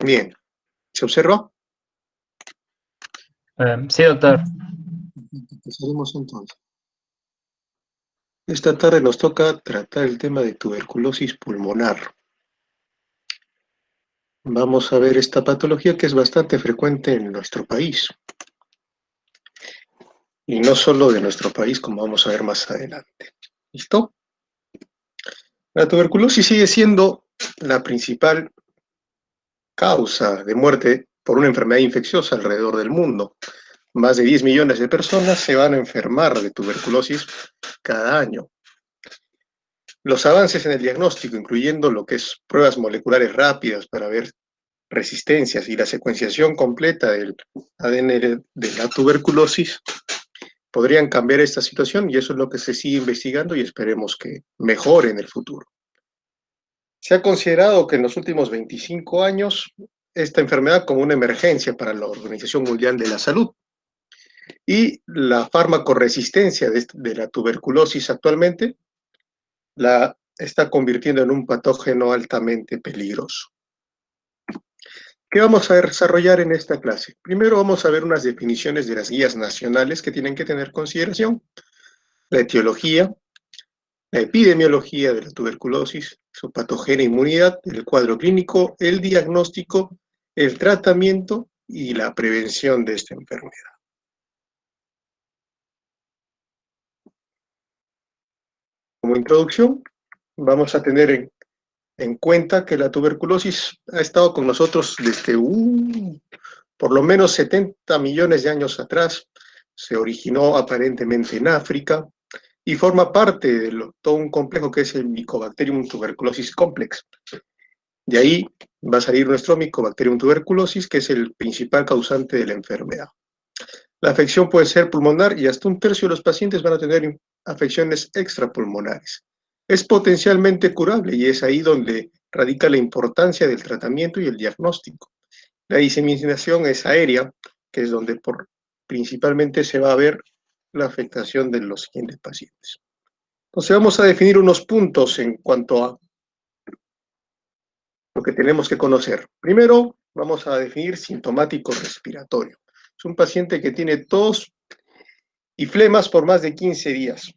Bien, ¿se observa? Sí, doctor. Empezaremos entonces. Esta tarde nos toca tratar el tema de tuberculosis pulmonar. Vamos a ver esta patología que es bastante frecuente en nuestro país. Y no solo de nuestro país, como vamos a ver más adelante. ¿Listo? La tuberculosis sigue siendo la principal causa de muerte por una enfermedad infecciosa alrededor del mundo. Más de 10 millones de personas se van a enfermar de tuberculosis cada año. Los avances en el diagnóstico, incluyendo lo que es pruebas moleculares rápidas para ver resistencias y la secuenciación completa del ADN de la tuberculosis, podrían cambiar esta situación y eso es lo que se sigue investigando y esperemos que mejore en el futuro. Se ha considerado que en los últimos 25 años esta enfermedad como una emergencia para la Organización Mundial de la Salud y la farmacoresistencia de la tuberculosis actualmente la está convirtiendo en un patógeno altamente peligroso. ¿Qué vamos a desarrollar en esta clase? Primero vamos a ver unas definiciones de las guías nacionales que tienen que tener consideración, la etiología, la epidemiología de la tuberculosis, su patogenia e inmunidad, el cuadro clínico, el diagnóstico, el tratamiento y la prevención de esta enfermedad. Como introducción, vamos a tener en cuenta que la tuberculosis ha estado con nosotros desde por lo menos 70 millones de años atrás. Se originó aparentemente en África y forma parte de todo un complejo que es el Mycobacterium tuberculosis complex. De ahí va a salir nuestro Mycobacterium tuberculosis, que es el principal causante de la enfermedad. La afección puede ser pulmonar y hasta un tercio de los pacientes van a tener afecciones extrapulmonares. Es potencialmente curable y es ahí donde radica la importancia del tratamiento y el diagnóstico. La diseminación es aérea, que es donde principalmente se va a ver la afectación de los siguientes pacientes. Entonces vamos a definir unos puntos en cuanto a lo que tenemos que conocer. Primero, vamos a definir sintomático respiratorio. Es un paciente que tiene tos y flemas por más de 15 días.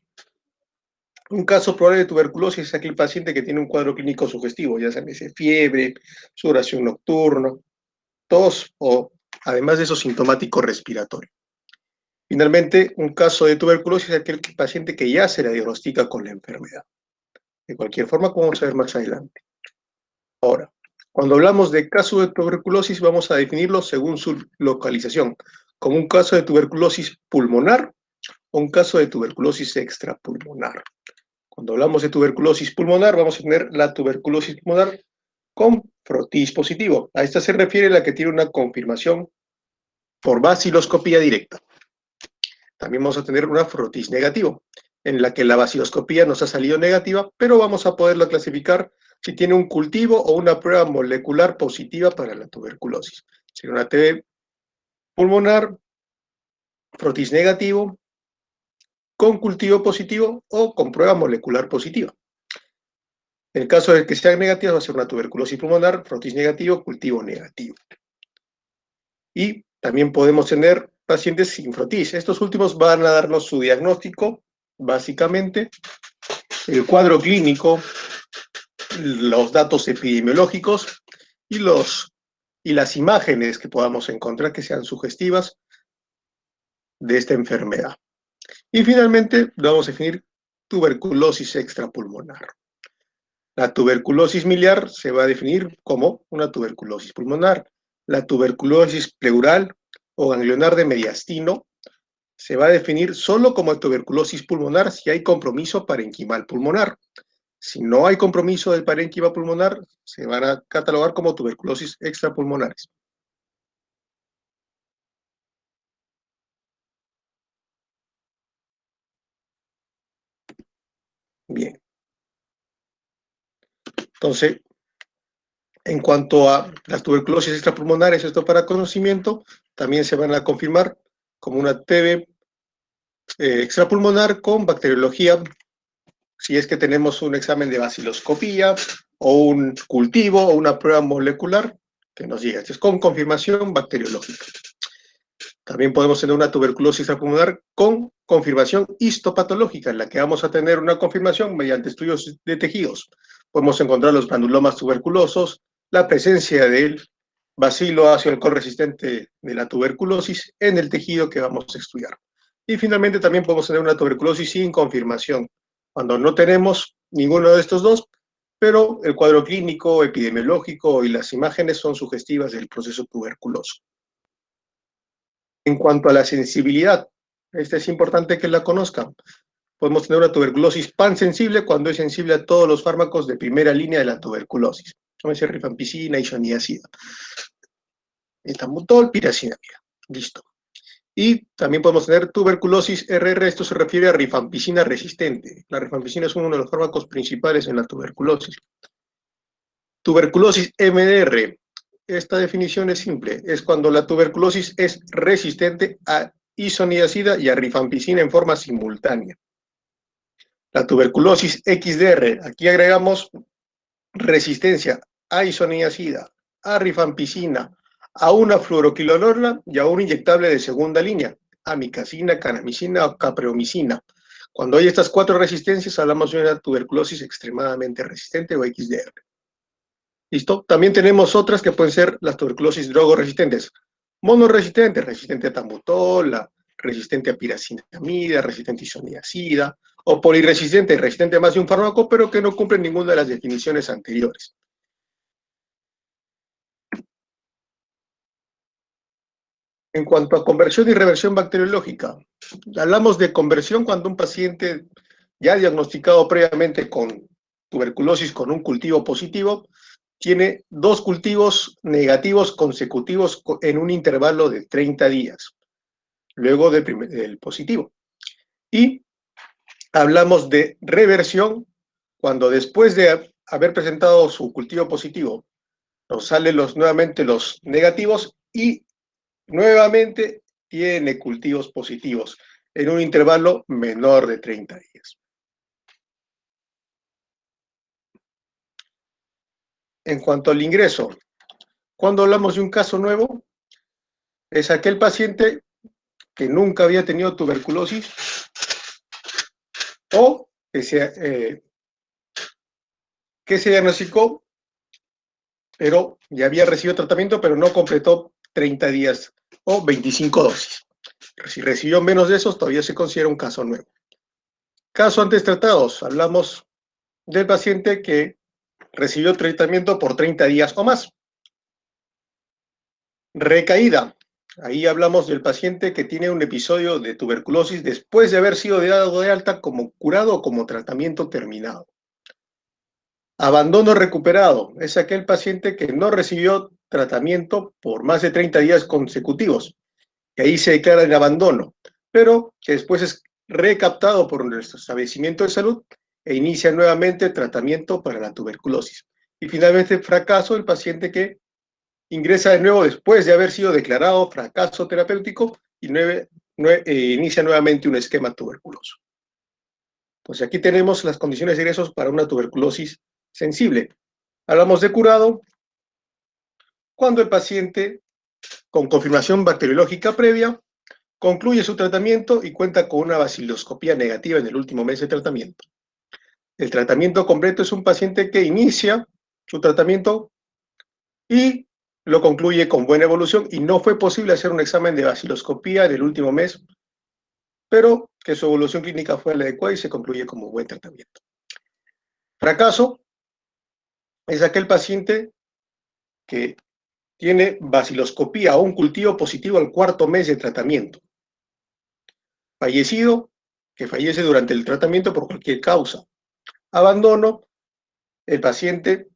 Un caso probable de tuberculosis es aquel paciente que tiene un cuadro clínico sugestivo, ya sea fiebre, sudoración nocturna, tos o, además de eso, sintomático respiratorio. Finalmente, un caso de tuberculosis es aquel paciente que ya se le diagnostica con la enfermedad. De cualquier forma, como vamos a ver más adelante. Ahora, cuando hablamos de caso de tuberculosis, vamos a definirlo según su localización, como un caso de tuberculosis pulmonar o un caso de tuberculosis extrapulmonar. Cuando hablamos de tuberculosis pulmonar, vamos a tener la tuberculosis pulmonar con frotis positivo. A esta se refiere la que tiene una confirmación por baciloscopía directa. También vamos a tener una frotis negativo, en la que la baciloscopía nos ha salido negativa, pero vamos a poderla clasificar si tiene un cultivo o una prueba molecular positiva para la tuberculosis. Sería una TB pulmonar, frotis negativo, con cultivo positivo o con prueba molecular positiva. En el caso de que sea negativa, va a ser una tuberculosis pulmonar, frotis negativo, cultivo negativo. Y también podemos tener pacientes sin frotis. Estos últimos van a darnos su diagnóstico, básicamente, el cuadro clínico, los datos epidemiológicos y las imágenes que podamos encontrar que sean sugestivas de esta enfermedad. Y finalmente vamos a definir tuberculosis extrapulmonar. La tuberculosis miliar se va a definir como una tuberculosis pulmonar. La tuberculosis pleural o ganglionar de mediastino se va a definir solo como tuberculosis pulmonar si hay compromiso parenquimal pulmonar. Si no hay compromiso del parénquima pulmonar, se van a catalogar como tuberculosis extrapulmonares. Bien. Entonces, en cuanto a las tuberculosis extrapulmonares, esto para conocimiento, también se van a confirmar como una TB extrapulmonar con bacteriología, si es que tenemos un examen de baciloscopía o un cultivo o una prueba molecular que nos llega. Esto es con confirmación bacteriológica. También podemos tener una tuberculosis pulmonar con confirmación histopatológica, en la que vamos a tener una confirmación mediante estudios de tejidos. Podemos encontrar los granulomas tuberculosos, la presencia del bacilo ácido alcohol resistente de la tuberculosis en el tejido que vamos a estudiar. Y finalmente también podemos tener una tuberculosis sin confirmación, cuando no tenemos ninguno de estos dos, pero el cuadro clínico, epidemiológico y las imágenes son sugestivas del proceso tuberculoso. En cuanto a la sensibilidad, esta es importante que la conozcan. Podemos tener una tuberculosis pansensible cuando es sensible a todos los fármacos de primera línea de la tuberculosis. Como es rifampicina, isoniazida, etambutol, pirazinamida. Listo. Y también podemos tener tuberculosis RR, esto se refiere a rifampicina resistente. La rifampicina es uno de los fármacos principales en la tuberculosis. Tuberculosis MDR, esta definición es simple, es cuando la tuberculosis es resistente a isoniazida y a rifampicina en forma simultánea. La tuberculosis XDR, aquí agregamos resistencia a isoniazida, a rifampicina, a una fluoroquinolona y a un inyectable de segunda línea, amikacina, kanamicina o capreomicina. Cuando hay estas 4 resistencias, hablamos de una tuberculosis extremadamente resistente o XDR. ¿Listo? También tenemos otras que pueden ser las tuberculosis drogoresistentes. Monoresistente, resistente a tambutol, resistente a pirazinamida, resistente a isoniazida, o poliresistente, resistente a más de un fármaco, pero que no cumplen ninguna de las definiciones anteriores. En cuanto a conversión y reversión bacteriológica, hablamos de conversión cuando un paciente ya diagnosticado previamente con tuberculosis con un cultivo positivo, tiene 2 cultivos negativos consecutivos en un intervalo de 30 días, luego del positivo. Y hablamos de reversión cuando después de haber presentado su cultivo positivo, nos salen nuevamente los negativos y nuevamente tiene cultivos positivos en un intervalo menor de 30 días. En cuanto al ingreso, cuando hablamos de un caso nuevo, es aquel paciente que nunca había tenido tuberculosis o que se diagnosticó, pero ya había recibido tratamiento, pero no completó 30 días o 25 dosis. Si recibió menos de esos, todavía se considera un caso nuevo. Casos antes tratados, hablamos del paciente que recibió tratamiento por 30 días o más. Recaída. Ahí hablamos del paciente que tiene un episodio de tuberculosis después de haber sido dado de alta como curado o como tratamiento terminado. Abandono recuperado. Es aquel paciente que no recibió tratamiento por más de 30 días consecutivos, que ahí se declara en abandono, pero que después es recaptado por nuestro establecimiento de salud e inicia nuevamente tratamiento para la tuberculosis. Y finalmente, fracaso, el paciente que ingresa de nuevo después de haber sido declarado fracaso terapéutico y inicia nuevamente un esquema tuberculoso. Entonces aquí tenemos las condiciones de ingresos para una tuberculosis sensible. Hablamos de curado cuando el paciente, con confirmación bacteriológica previa, concluye su tratamiento y cuenta con una baciloscopía negativa en el último mes de tratamiento. El tratamiento completo es un paciente que inicia su tratamiento y lo concluye con buena evolución y no fue posible hacer un examen de baciloscopía en el último mes, pero que su evolución clínica fue la adecuada y se concluye como buen tratamiento. Fracaso es aquel paciente que tiene baciloscopía o un cultivo positivo al 4.º mes de tratamiento. Fallecido, que fallece durante el tratamiento por cualquier causa. Abandono, el paciente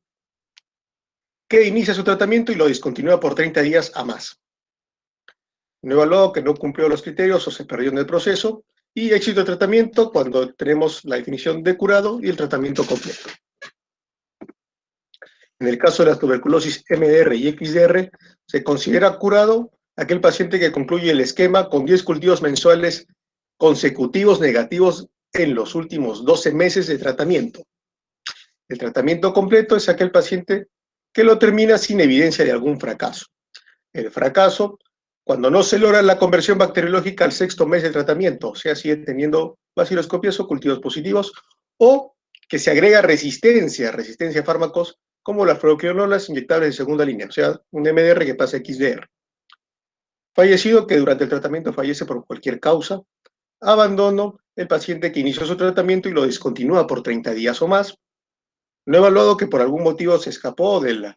que inicia su tratamiento y lo discontinúa por 30 días a más. No evaluado, que no cumplió los criterios o se perdió en el proceso. Y éxito de tratamiento cuando tenemos la definición de curado y el tratamiento completo. En el caso de la tuberculosis MDR y XDR, se considera curado aquel paciente que concluye el esquema con 10 cultivos mensuales consecutivos negativos en los últimos 12 meses de tratamiento. El tratamiento completo es aquel paciente que lo termina sin evidencia de algún fracaso. El fracaso, cuando no se logra la conversión bacteriológica al sexto mes de tratamiento, o sea, sigue teniendo baciloscopias o cultivos positivos, o que se agrega resistencia a fármacos como las fluoroquinolonas inyectables de segunda línea, o sea, un MDR que pasa a XDR. Fallecido que durante el tratamiento fallece por cualquier causa. Abandono, el paciente que inició su tratamiento y lo descontinúa por 30 días o más. No evaluado que por algún motivo se escapó del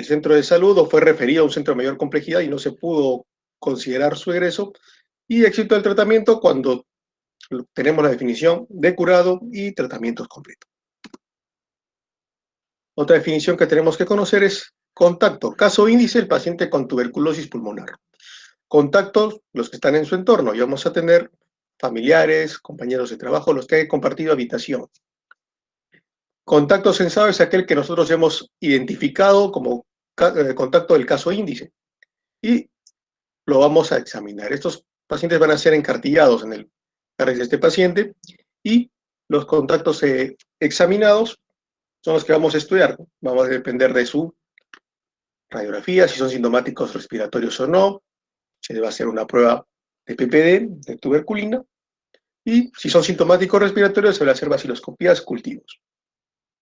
centro de salud o fue referido a un centro de mayor complejidad y no se pudo considerar su egreso. Y éxito del tratamiento cuando tenemos la definición de curado y tratamientos completos. Otra definición que tenemos que conocer es contacto. Caso índice, el paciente con tuberculosis pulmonar. Contactos, los que están en su entorno. Y vamos a tener familiares, compañeros de trabajo, los que han compartido habitación. Contacto censado es aquel que nosotros hemos identificado como contacto del caso índice. Y lo vamos a examinar. Estos pacientes van a ser encartillados en el carnet de este paciente y los contactos examinados son los que vamos a estudiar. Vamos a depender de su radiografía, si son sintomáticos respiratorios o no. Se debe hacer una prueba de PPD, de tuberculina, y si son sintomáticos respiratorios, se van a hacer baciloscopías, cultivos.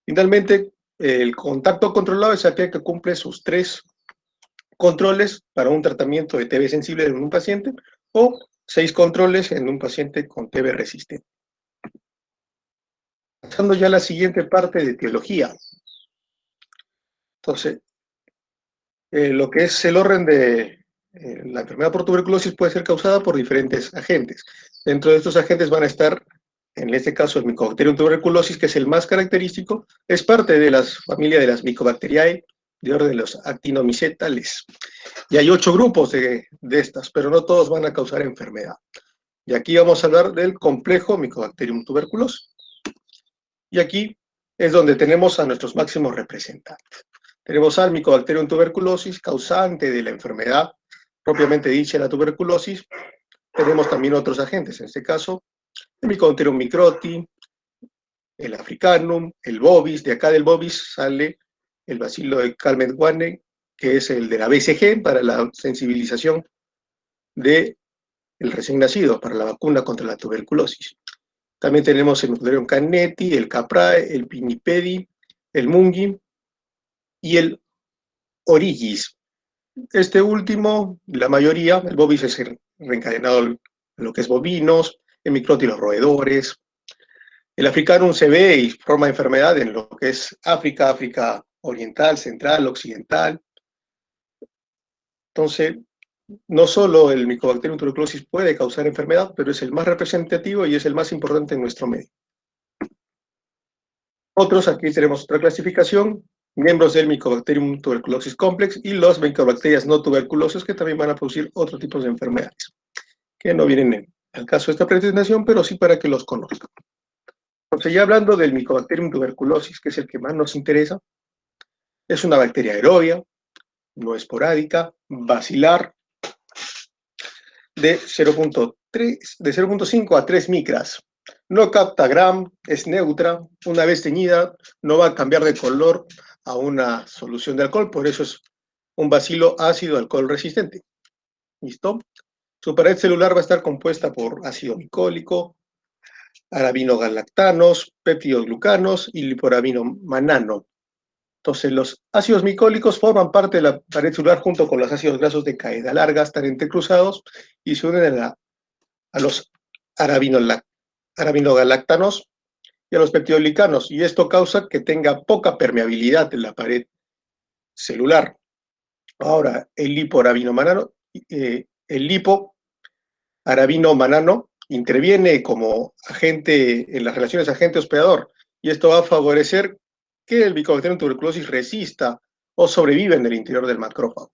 Finalmente, el contacto controlado es aquel que cumple sus 3 controles para un tratamiento de TB sensible en un paciente o 6 controles en un paciente con TB resistente. Pasando ya a la siguiente parte de etiología. Entonces, lo que es el orden de la enfermedad por tuberculosis puede ser causada por diferentes agentes. Dentro de estos agentes van a estar, en este caso, el Mycobacterium tuberculosis, que es el más característico, es parte de la familia de las Mycobacteriae, de orden de los actinomycetales. Y hay 8 grupos de estas, pero no todos van a causar enfermedad. Y aquí vamos a hablar del complejo Mycobacterium tuberculosis. Y aquí es donde tenemos a nuestros máximos representantes. Tenemos al Mycobacterium tuberculosis, causante de la enfermedad propiamente dicha, la tuberculosis. Tenemos también otros agentes, en este caso, el Mycobacterium microti, el africanum, el bovis. De acá del bovis sale el bacilo de Calmette-Guane, que es el de la BCG para la sensibilización del recién nacido, para la vacuna contra la tuberculosis. También tenemos el Mycobacterium canneti, el caprae, el pinnipedi, el mungi y el origis. Este último, la mayoría, el bovis es reencadenado en lo que es bovinos, el microti los roedores. El africanum se ve y forma enfermedad en lo que es África, África oriental, central, occidental. Entonces, no solo el Mycobacterium tuberculosis puede causar enfermedad, pero es el más representativo y es el más importante en nuestro medio. Otros, aquí tenemos otra clasificación, miembros del Mycobacterium tuberculosis complex y los Mycobacterias no tuberculosas que también van a producir otro tipo de enfermedades, que no vienen al caso de esta presentación, pero sí para que los conozcan. Entonces, ya hablando del Mycobacterium tuberculosis, que es el que más nos interesa, es una bacteria aerobia, no esporádica, bacilar, de 0.5 a 3 micras. No capta Gram, es neutra, una vez teñida no va a cambiar de color a una solución de alcohol, por eso es un bacilo ácido alcohol resistente. ¿Listo? Su pared celular va a estar compuesta por ácido micólico, arabinogalactanos, peptidoglucanos y liporaminomanano. Entonces, los ácidos micólicos forman parte de la pared celular junto con los ácidos grasos de caída larga, están entrecruzados y se unen a los arabinogalactanos y a los peptidoglicanos, y esto causa que tenga poca permeabilidad en la pared celular. Ahora, el lipoarabinomanano interviene como agente en las relaciones agente-hospedador, y esto va a favorecer que el Mycobacterium tuberculosis resista o sobreviva en el interior del macrófago.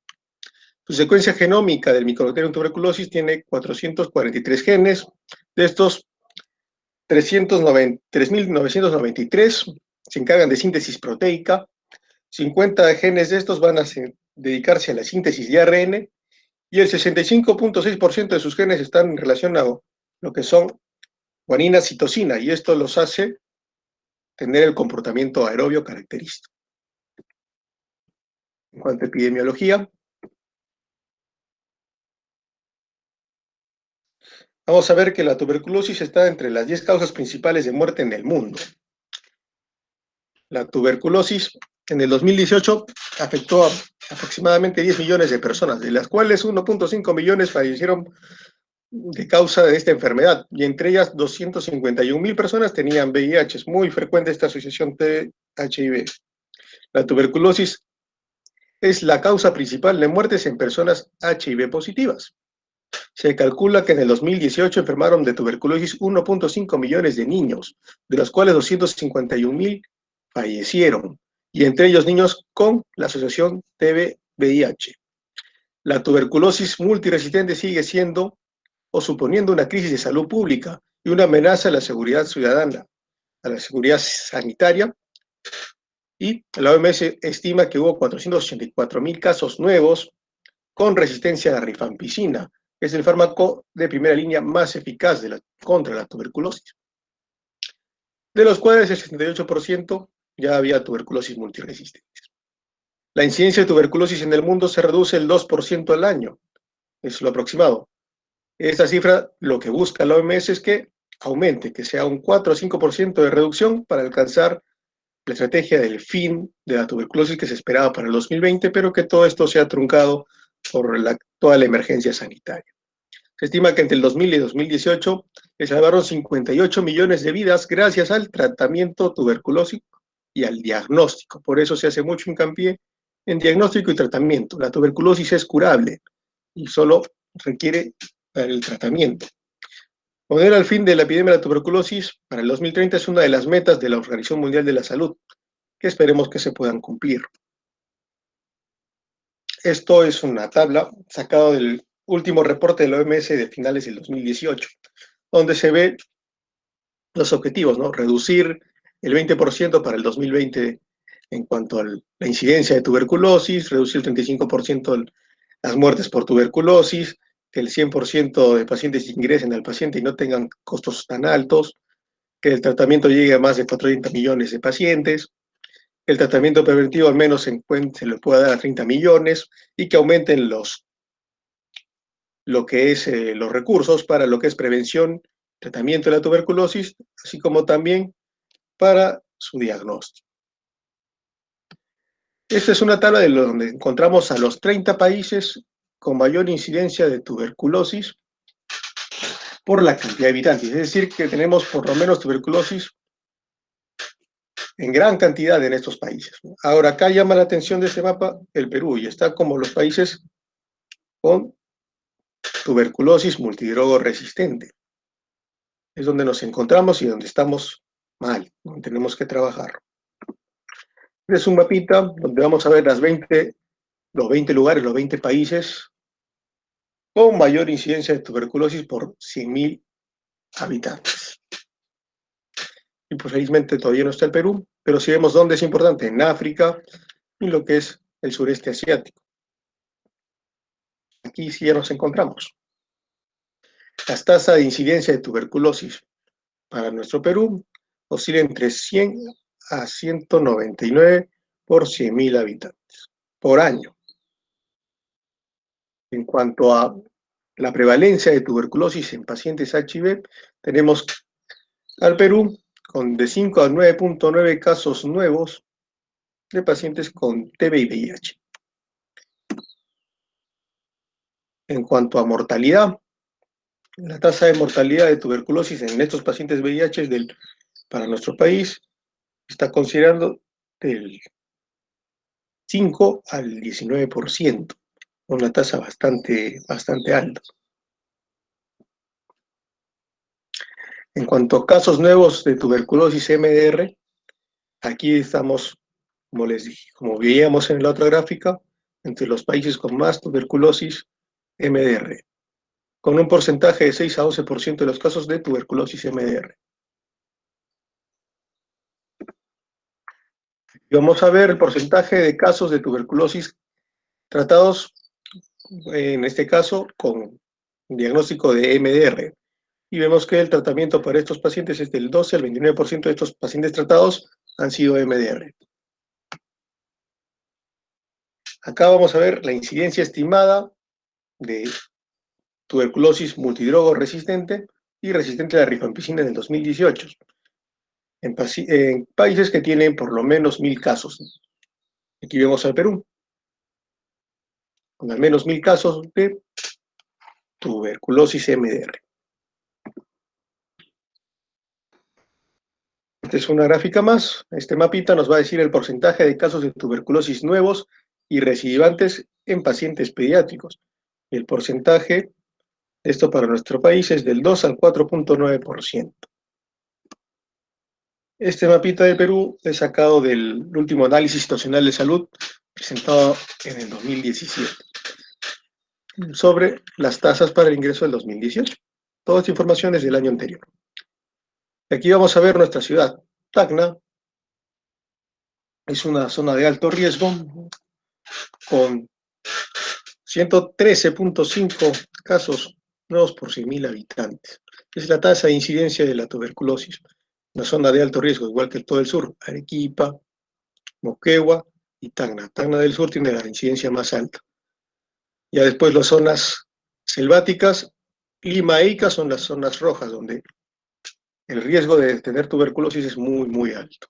Su secuencia genómica del Mycobacterium tuberculosis tiene 443 genes, de estos 3.993 se encargan de síntesis proteica, 50 genes de estos van a dedicarse a la síntesis de ARN y el 65.6% de sus genes están relacionados a lo que son guanina, citosina, y esto los hace tener el comportamiento aerobio característico. En cuanto a epidemiología, vamos a ver que la tuberculosis está entre las 10 causas principales de muerte en el mundo. La tuberculosis en el 2018 afectó a aproximadamente 10 millones de personas, de las cuales 1.5 millones fallecieron de causa de esta enfermedad, y entre ellas 251.000 personas tenían VIH. Es muy frecuente esta asociación THIV. La tuberculosis es la causa principal de muertes en personas HIV positivas. Se calcula que en el 2018 enfermaron de tuberculosis 1.5 millones de niños, de los cuales 251.000 fallecieron, y entre ellos niños con la asociación TB-VIH. La tuberculosis multiresistente sigue siendo o suponiendo una crisis de salud pública y una amenaza a la seguridad ciudadana, a la seguridad sanitaria, y la OMS estima que hubo 484.000 casos nuevos con resistencia a la rifampicina, que es el fármaco de primera línea más eficaz contra la tuberculosis, de los cuales el 68% ya había tuberculosis multiresistente. La incidencia de tuberculosis en el mundo se reduce el 2% al año, es lo aproximado. Esta cifra lo que busca la OMS es que aumente, que sea un 4 o 5% de reducción para alcanzar la estrategia del fin de la tuberculosis que se esperaba para el 2020, pero que todo esto se ha truncado por toda la emergencia sanitaria. Se estima que entre el 2000 y 2018 se salvaron 58 millones de vidas gracias al tratamiento tuberculósico y al diagnóstico. Por eso se hace mucho hincapié en diagnóstico y tratamiento. La tuberculosis es curable y solo requiere el tratamiento. Poner al fin de la epidemia de la tuberculosis para el 2030 es una de las metas de la Organización Mundial de la Salud, que esperemos que se puedan cumplir. Esto es una tabla sacada del último reporte de la OMS de finales del 2018, donde se ve los objetivos, ¿no? Reducir el 20% para el 2020 en cuanto a la incidencia de tuberculosis, reducir el 35% las muertes por tuberculosis, que el 100% de pacientes ingresen al paciente y no tengan costos tan altos, que el tratamiento llegue a más de 400 millones de pacientes, que el tratamiento preventivo al menos se le pueda dar a 30 millones y que aumenten los recursos para lo que es prevención, tratamiento de la tuberculosis, así como también para su diagnóstico. Esta es una tabla de donde encontramos a los 30 países con mayor incidencia de tuberculosis por la cantidad de habitantes. Es decir, que tenemos por lo menos tuberculosis en gran cantidad en estos países. Ahora, acá llama la atención de este mapa el Perú, y está como los países con tuberculosis multidrogo resistente. Es donde nos encontramos y donde estamos mal, donde tenemos que trabajar. Este es un mapita donde vamos a ver los 20 lugares, los 20 países con mayor incidencia de tuberculosis por 100.000 habitantes. Y pues felizmente todavía no está el Perú, pero sí vemos dónde es importante, en África y lo que es el sureste asiático. Aquí sí ya nos encontramos. Las tasas de incidencia de tuberculosis para nuestro Perú oscilan entre 100 a 199 por 100.000 habitantes por año. En cuanto a la prevalencia de tuberculosis en pacientes HIV, tenemos al Perú con de 5 a 9.9 casos nuevos de pacientes con TB y VIH. En cuanto a mortalidad, la tasa de mortalidad de tuberculosis en estos pacientes VIH para nuestro país está considerando del 5 al 19%, una tasa bastante alta. En cuanto a casos nuevos de tuberculosis MDR, aquí estamos, como les dije, como veíamos en la otra gráfica, entre los países con más tuberculosis MDR, con un porcentaje de 6 a 11% de los casos de tuberculosis MDR. Y vamos a ver el porcentaje de casos de tuberculosis tratados, en este caso, con diagnóstico de MDR. Y vemos que el tratamiento para estos pacientes es del 12 al 29% de estos pacientes tratados han sido MDR. Acá vamos a ver la incidencia estimada de tuberculosis multidrogo resistente y resistente a la rifampicina en el 2018, en países que tienen por lo menos 1000 casos. Aquí vemos al Perú, con al menos 1000 casos de tuberculosis MDR. Esta es una gráfica más. Este mapita nos va a decir el porcentaje de casos de tuberculosis nuevos y recidivantes en pacientes pediátricos. Y el porcentaje, esto para nuestro país, es del 2 al 4.9%. Este mapita de Perú es sacado del último análisis situacional de salud presentado en el 2017 sobre las tasas para el ingreso del 2018. Toda esta información es del año anterior. Aquí vamos a ver nuestra ciudad. Tacna es una zona de alto riesgo con 113.5 casos nuevos por 100.000 habitantes. Es la tasa de incidencia de la tuberculosis. Una zona de alto riesgo, igual que todo el sur, Arequipa, Moquegua y Tacna. Tacna del Sur tiene la incidencia más alta. Ya después las zonas selváticas, Lima e Ica son las zonas rojas, donde el riesgo de tener tuberculosis es muy, muy alto.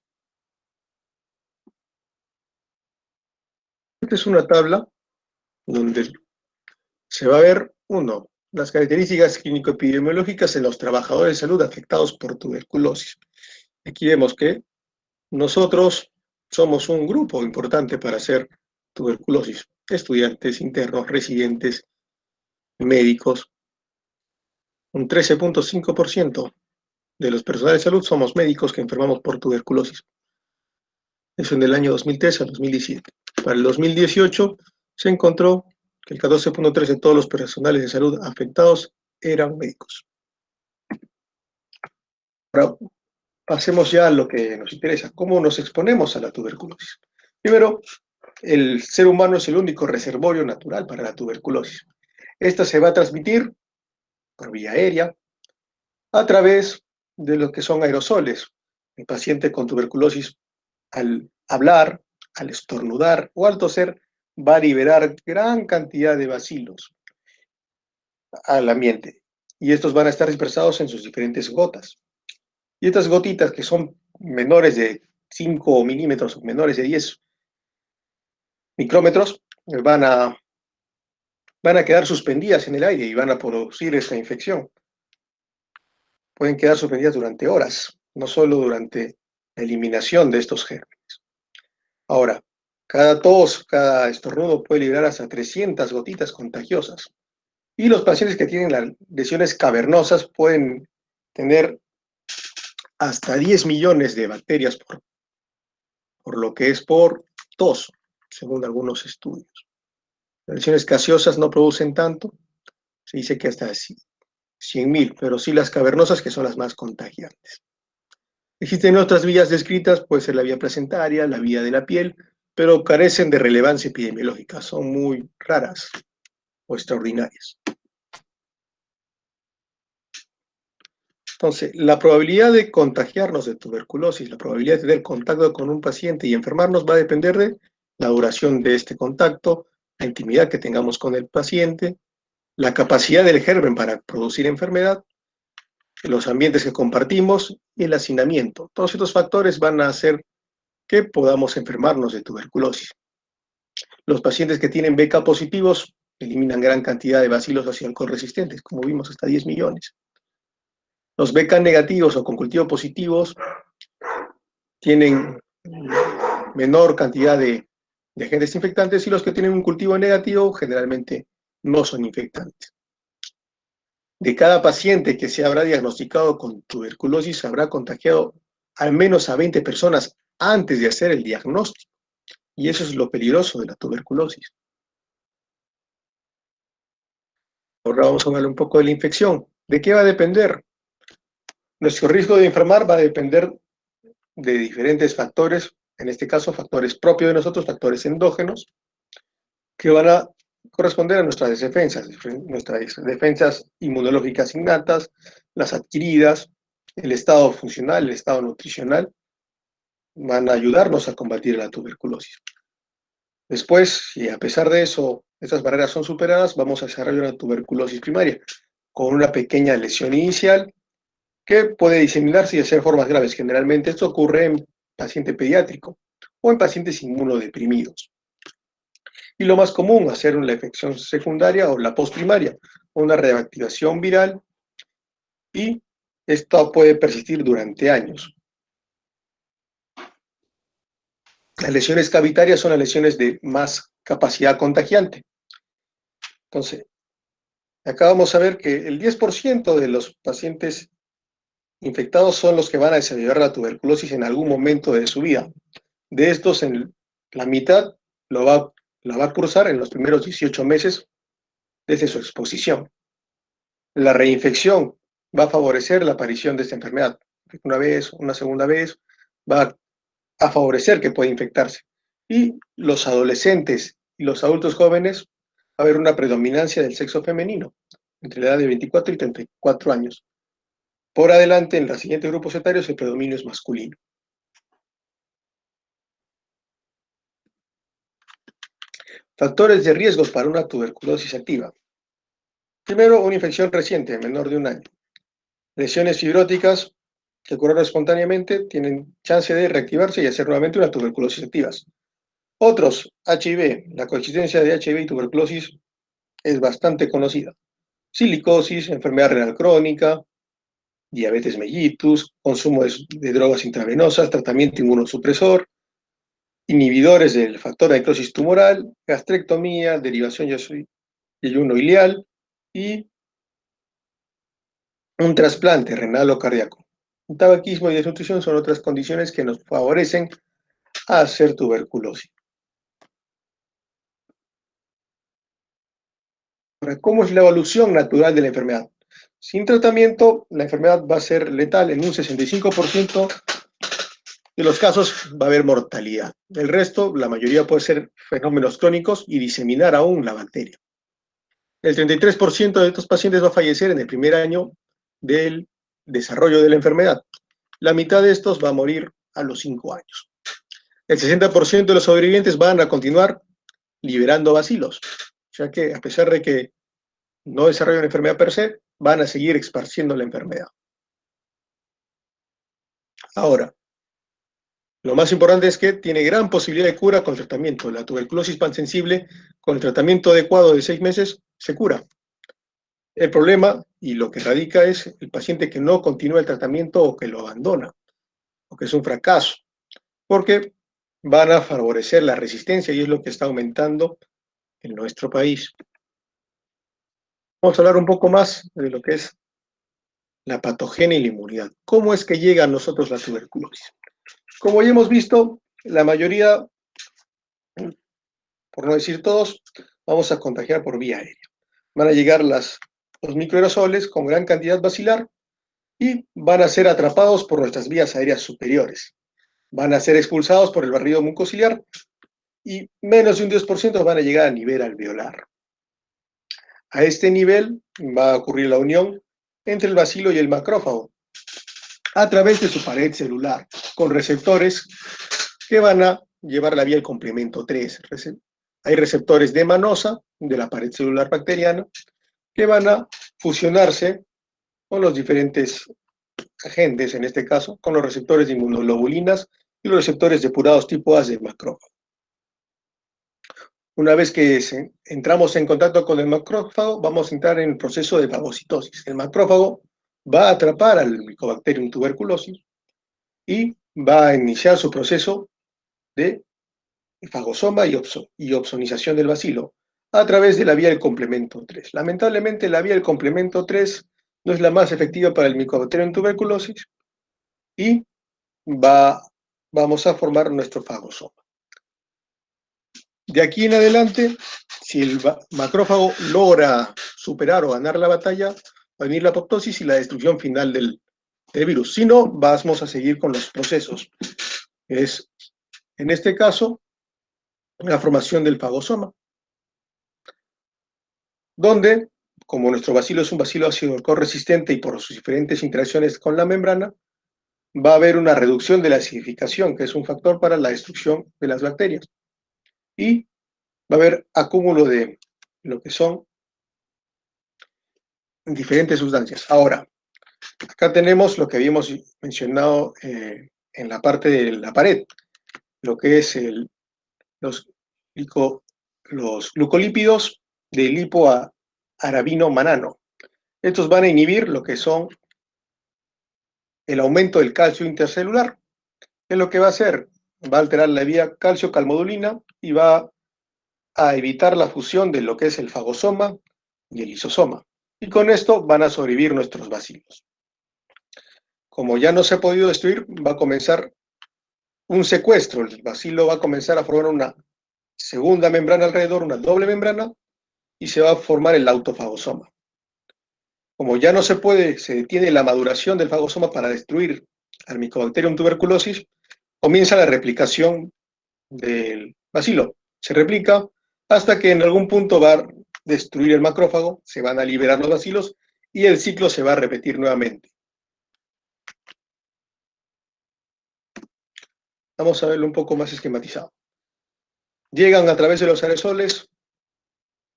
Esta es una tabla donde se va a ver, uno, las características clínico-epidemiológicas en los trabajadores de salud afectados por tuberculosis. Aquí vemos que nosotros somos un grupo importante para hacer tuberculosis. Estudiantes, internos, residentes, médicos. Un 13.5% de los personales de salud somos médicos que enfermamos por tuberculosis. Eso en el año 2013 al 2017. Para el 2018 se encontró que el 14.3% de todos los personales de salud afectados eran médicos. Ahora pasemos ya a lo que nos interesa, cómo nos exponemos a la tuberculosis. Primero, el ser humano es el único reservorio natural para la tuberculosis. Esta se va a transmitir por vía aérea a través de lo que son aerosoles. El paciente con tuberculosis, al hablar, al estornudar o al toser, va a liberar gran cantidad de bacilos al ambiente. Y estos van a estar dispersados en sus diferentes gotas. Y estas gotitas, que son menores de 5 milímetros o menores de 10 micrómetros, van a quedar suspendidas en el aire y van a producir esta infección. Pueden quedar suspendidas durante horas, no solo durante la eliminación de estos gérmenes. Ahora, cada tos, cada estornudo puede liberar hasta 300 gotitas contagiosas. Y los pacientes que tienen las lesiones cavernosas pueden tener hasta 10 millones de bacterias por lo que es por tos, según algunos estudios. Las lesiones gaseosas no producen tanto, se dice que hasta 100.000, pero sí las cavernosas, que son las más contagiantes. Existen otras vías descritas, puede ser la vía placentaria, la vía de la piel, pero carecen de relevancia epidemiológica, son muy raras o extraordinarias. Entonces, la probabilidad de contagiarnos de tuberculosis, la probabilidad de tener contacto con un paciente y enfermarnos va a depender de la duración de este contacto, la intimidad que tengamos con el paciente, la capacidad del germen para producir enfermedad, los ambientes que compartimos y el hacinamiento. Todos estos factores van a hacer que podamos enfermarnos de tuberculosis. Los pacientes que tienen BK positivos eliminan gran cantidad de bacilos hacia alcohol resistentes, como vimos, hasta 10 millones. Los BK negativos o con cultivo positivos tienen menor cantidad de agentes infectantes, y los que tienen un cultivo negativo generalmente no son infectantes. De cada paciente que se habrá diagnosticado con tuberculosis, se habrá contagiado al menos a 20 personas antes de hacer el diagnóstico. Y eso es lo peligroso de la tuberculosis. Ahora vamos a hablar un poco de la infección. ¿De qué va a depender? Nuestro riesgo de enfermar va a depender de diferentes factores, en este caso factores propios de nosotros, factores endógenos, que van a corresponder a nuestras defensas inmunológicas innatas, las adquiridas, el estado funcional, el estado nutricional, van a ayudarnos a combatir la tuberculosis. Después, si a pesar de eso, estas barreras son superadas, vamos a desarrollar una tuberculosis primaria, con una pequeña lesión inicial que puede disemilarse y hacer formas graves. Generalmente esto ocurre en paciente pediátrico o en pacientes inmunodeprimidos. Y lo más común, hacer una infección secundaria o la postprimaria, una reactivación viral, y esto puede persistir durante años. Las lesiones cavitarias son las lesiones de más capacidad contagiante. Entonces, acá vamos a ver que el 10% de los pacientes infectados son los que van a desarrollar la tuberculosis en algún momento de su vida. De estos, la mitad la va a cursar en los primeros 18 meses desde su exposición. La reinfección va a favorecer la aparición de esta enfermedad. Una vez, una segunda vez, va a favorecer que pueda infectarse. Y los adolescentes y los adultos jóvenes, va a haber una predominancia del sexo femenino, entre la edad de 24 y 34 años. Por adelante, en los siguientes grupos etarios, el predominio es masculino. Factores de riesgo para una tuberculosis activa. Primero, una infección reciente, menor de un año. Lesiones fibróticas que curaron espontáneamente tienen chance de reactivarse y hacer nuevamente una tuberculosis activa. Otros, HIV. La coexistencia de HIV y tuberculosis es bastante conocida. Silicosis, enfermedad renal crónica, diabetes mellitus, consumo de drogas intravenosas, tratamiento inmunosupresor, inhibidores del factor de necrosis tumoral, gastrectomía, derivación de ayuno ileal y un trasplante renal o cardíaco. El tabaquismo y desnutrición son otras condiciones que nos favorecen a hacer tuberculosis. Ahora, ¿cómo es la evolución natural de la enfermedad? Sin tratamiento, la enfermedad va a ser letal. En un 65% de los casos va a haber mortalidad. El resto, la mayoría puede ser fenómenos crónicos y diseminar aún la bacteria. El 33% de estos pacientes va a fallecer en el primer año del desarrollo de la enfermedad. La mitad de estos va a morir a los 5 años. El 60% de los sobrevivientes van a continuar liberando bacilos, ya que a pesar de que no desarrollan la enfermedad per se, van a seguir esparciendo la enfermedad. Ahora, lo más importante es que tiene gran posibilidad de cura con tratamiento. La tuberculosis pansensible, con el tratamiento adecuado de 6 meses, se cura. El problema y lo que radica es el paciente que no continúa el tratamiento o que lo abandona, o que es un fracaso, porque van a favorecer la resistencia y es lo que está aumentando en nuestro país. Vamos a hablar un poco más de lo que es la patogenia y la inmunidad. ¿Cómo es que llega a nosotros la tuberculosis? Como ya hemos visto, la mayoría, por no decir todos, vamos a contagiar por vía aérea. Van a llegar los microaerosoles con gran cantidad bacilar y van a ser atrapados por nuestras vías aéreas superiores. Van a ser expulsados por el barrido mucociliar y menos de un 10% van a llegar a nivel alveolar. A este nivel va a ocurrir la unión entre el bacilo y el macrófago a través de su pared celular, con receptores que van a llevar la vía al complemento 3. Hay receptores de manosa, de la pared celular bacteriana, que van a fusionarse con los diferentes agentes, en este caso, con los receptores de inmunoglobulinas y los receptores depurados tipo A del macrófago. Una vez que entramos en contacto con el macrófago, vamos a entrar en el proceso de fagocitosis. El macrófago va a atrapar al Mycobacterium tuberculosis y va a iniciar su proceso de fagosoma y opsonización del bacilo a través de la vía del complemento 3. Lamentablemente, la vía del complemento 3 no es la más efectiva para el Mycobacterium tuberculosis y vamos a formar nuestro fagosoma. De aquí en adelante, si el macrófago logra superar o ganar la batalla, va a venir la apoptosis y la destrucción final del virus. Si no, vamos a seguir con los procesos. Es, en este caso, la formación del fagosoma, donde, como nuestro bacilo es un bacilo ácido resistente y por sus diferentes interacciones con la membrana, va a haber una reducción de la acidificación, que es un factor para la destrucción de las bacterias. Y va a haber acúmulo de lo que son diferentes sustancias. Ahora, acá tenemos lo que habíamos mencionado en la parte de la pared, lo que es los, los glucolípidos de lipoarabino manano. Estos van a inhibir lo que son el aumento del calcio intercelular. ¿Qué es lo que va a hacer? Va a alterar la vía calcio-calmodulina y va a evitar la fusión de lo que es el fagosoma y el lisosoma. Y con esto van a sobrevivir nuestros bacilos. Como ya no se ha podido destruir, va a comenzar un secuestro. El bacilo va a comenzar a formar una segunda membrana alrededor, una doble membrana, y se va a formar el autofagosoma. Como ya no se puede, se detiene la maduración del fagosoma para destruir al Mycobacterium tuberculosis, comienza la replicación del bacilo. Se replica hasta que en algún punto va a destruir el macrófago, se van a liberar los bacilos y el ciclo se va a repetir nuevamente. Vamos a verlo un poco más esquematizado. Llegan a través de los aerosoles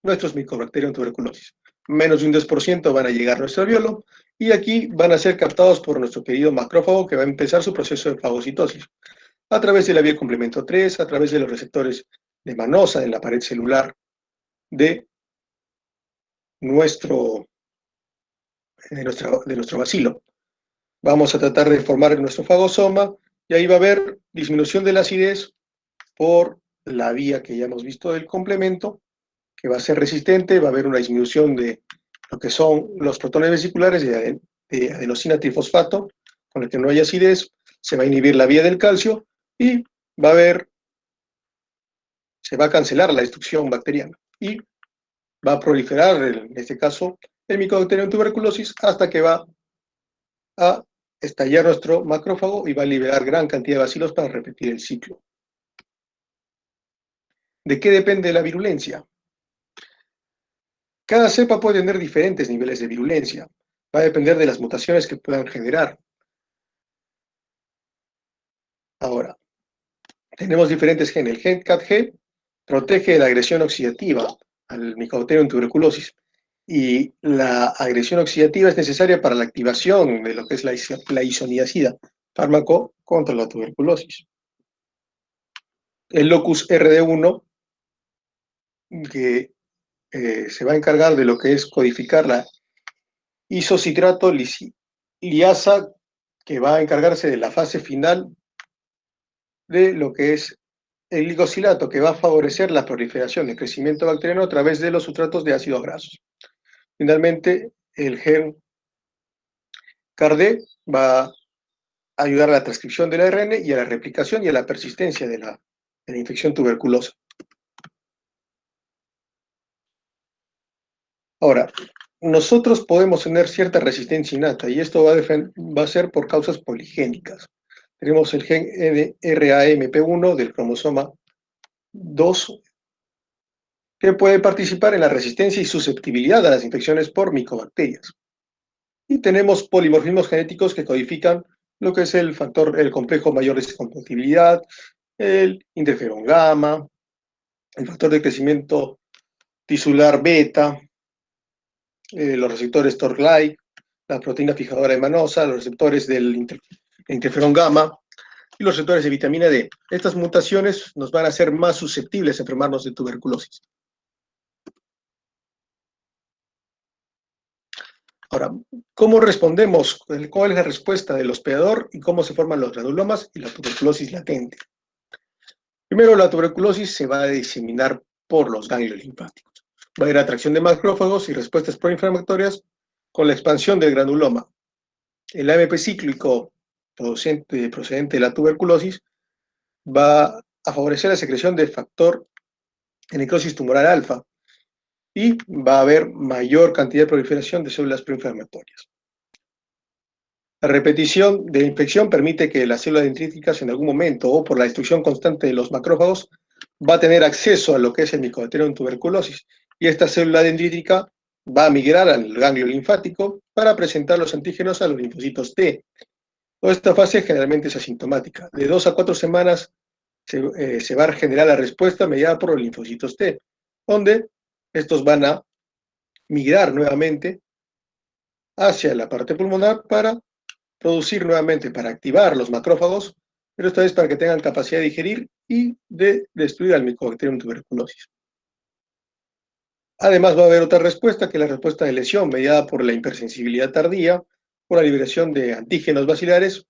nuestros Mycobacterium tuberculosis. Menos de un 10% van a llegar a nuestro alveolo y aquí van a ser captados por nuestro querido macrófago que va a empezar su proceso de fagocitosis a través de la vía complemento 3, a través de los receptores de manosa en la pared celular de nuestro bacilo. Vamos a tratar de formar nuestro fagosoma y ahí va a haber disminución de la acidez por la vía que ya hemos visto del complemento, que va a ser resistente, va a haber una disminución de lo que son los protones vesiculares de adenosina trifosfato, con el que no hay acidez, se va a inhibir la vía del calcio y va a haber, se va a cancelar la destrucción bacteriana y va a proliferar, en este caso, el Mycobacterium tuberculosis hasta que va a estallar nuestro macrófago y va a liberar gran cantidad de bacilos para repetir el ciclo. ¿De qué depende la virulencia? Cada cepa puede tener diferentes niveles de virulencia. Va a depender de las mutaciones que puedan generar. Ahora, tenemos diferentes genes. El gen CAT-G protege de la agresión oxidativa al Mycobacterium tuberculosis. Y la agresión oxidativa es necesaria para la activación de lo que es la isoniazida, fármaco contra la tuberculosis. El locus RD1, que se va a encargar de lo que es codificar la isocitrato liasa, que va a encargarse de la fase final de lo que es el glicosilato, que va a favorecer la proliferación, el crecimiento bacteriano a través de los sustratos de ácidos grasos. Finalmente, el gen CARD va a ayudar a la transcripción del ARN y a la replicación y a la persistencia de la infección tuberculosa. Ahora, nosotros podemos tener cierta resistencia innata y esto va a ser por causas poligénicas. Tenemos el gen RAMP1 del cromosoma 2 que puede participar en la resistencia y susceptibilidad a las infecciones por micobacterias. Y tenemos polimorfismos genéticos que codifican lo que es el complejo mayor de descompatibilidad, el interferón gamma, el factor de crecimiento tisular beta, los receptores TORC-like, la proteína fijadora de manosa, los receptores del interferón gamma y los receptores de vitamina D. Estas mutaciones nos van a hacer más susceptibles a enfermarnos de tuberculosis. Ahora, ¿cómo respondemos? ¿Cuál es la respuesta del hospedador y cómo se forman los granulomas y la tuberculosis latente? Primero, la tuberculosis se va a diseminar por los ganglios linfáticos. Va a haber atracción de macrófagos y respuestas proinflamatorias con la expansión del granuloma. El AMP cíclico procedente de la tuberculosis va a favorecer la secreción de factor de necrosis tumoral alfa y va a haber mayor cantidad de proliferación de células proinflamatorias. La repetición de la infección permite que las células dendríticas en algún momento o por la destrucción constante de los macrófagos va a tener acceso a lo que es el Mycobacterium tuberculosis y esta célula dendrítica va a migrar al ganglio linfático para presentar los antígenos a los linfocitos T. Toda esta fase generalmente es asintomática. De 2 a 4 semanas se va a generar la respuesta mediada por los linfocitos T, donde estos van a migrar nuevamente hacia la parte pulmonar para producir nuevamente, para activar los macrófagos, pero esta vez para que tengan capacidad de digerir y de destruir al Mycobacterium tuberculosis. Además va a haber otra respuesta, que es la respuesta de lesión, mediada por la hipersensibilidad tardía, por la liberación de antígenos bacilares,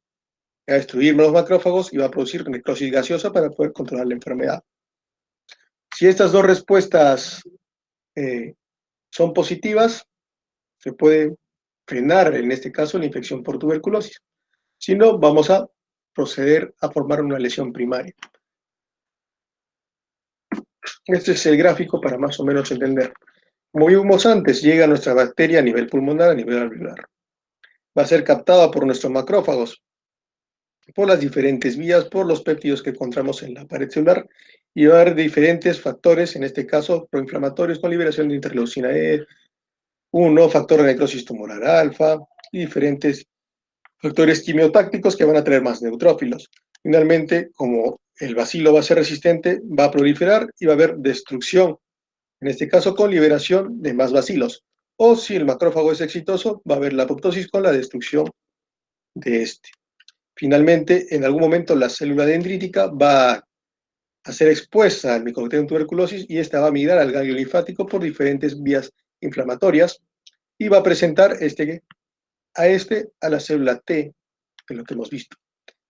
va a destruir los macrófagos y va a producir necrosis gaseosa para poder controlar la enfermedad. Si estas dos respuestas son positivas, se puede frenar, en este caso, la infección por tuberculosis. Si no, vamos a proceder a formar una lesión primaria. Este es el gráfico para más o menos entender. Como vimos antes, llega nuestra bacteria a nivel pulmonar, a nivel alveolar. Va a ser captada por nuestros macrófagos, por las diferentes vías, por los péptidos que encontramos en la pared celular, y va a haber diferentes factores, en este caso proinflamatorios con liberación de interleucina E1, factor de necrosis tumoral alfa, y diferentes factores quimiotácticos que van a traer más neutrófilos. Finalmente, como el bacilo va a ser resistente, va a proliferar y va a haber destrucción, en este caso con liberación de más bacilos. O si el macrófago es exitoso, va a haber la apoptosis con la destrucción de este. Finalmente, en algún momento la célula dendrítica va a ser expuesta al Mycobacterium tuberculosis y esta va a migrar al ganglio linfático por diferentes vías inflamatorias y va a presentar a la célula T, que es lo que hemos visto.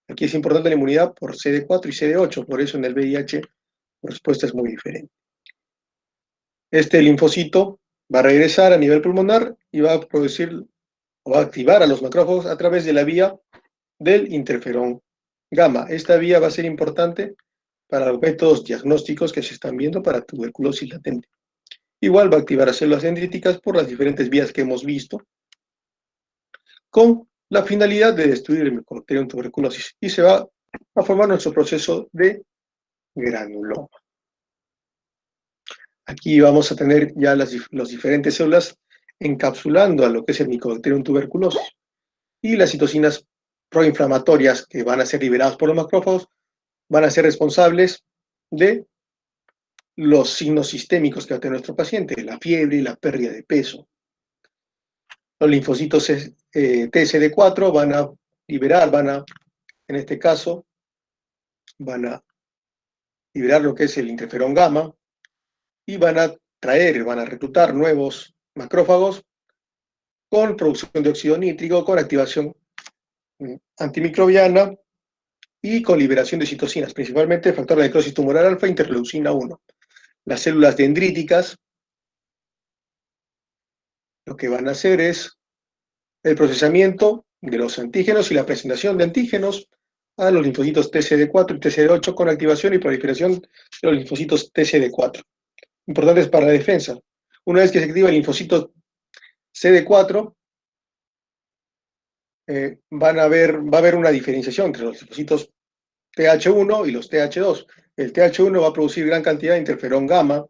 Aquí es importante la inmunidad por CD4 y CD8, por eso en el VIH la respuesta es muy diferente. Este linfocito va a regresar a nivel pulmonar y va a producir o va a activar a los macrófagos a través de la vía del interferón gamma. Esta vía va a ser importante para los métodos diagnósticos que se están viendo para tuberculosis latente. Igual va a activar a células dendríticas por las diferentes vías que hemos visto, con la finalidad de destruir el Mycobacterium tuberculosis y se va a formar nuestro proceso de granuloma. Aquí vamos a tener ya las diferentes células encapsulando a lo que es el Mycobacterium tuberculosis y las citocinas proinflamatorias que van a ser liberadas por los macrófagos van a ser responsables de los signos sistémicos que va a tener nuestro paciente, la fiebre y la pérdida de peso. Los linfocitos TSD4 van a liberar, en este caso, van a liberar lo que es el interferón gamma y van a reclutar nuevos macrófagos con producción de óxido nítrico, con activación antimicrobiana y con liberación de citocinas, principalmente factor de necrosis tumoral alfa, interleucina 1. Las células dendríticas lo que van a hacer es el procesamiento de los antígenos y la presentación de antígenos a los linfocitos TCD4 y TCD8 con activación y proliferación de los linfocitos TCD4. Importantes para la defensa. Una vez que se activa el linfocito CD4, va a haber una diferenciación entre los linfocitos TH1 y los TH2. El TH1 va a producir gran cantidad de interferón gamma,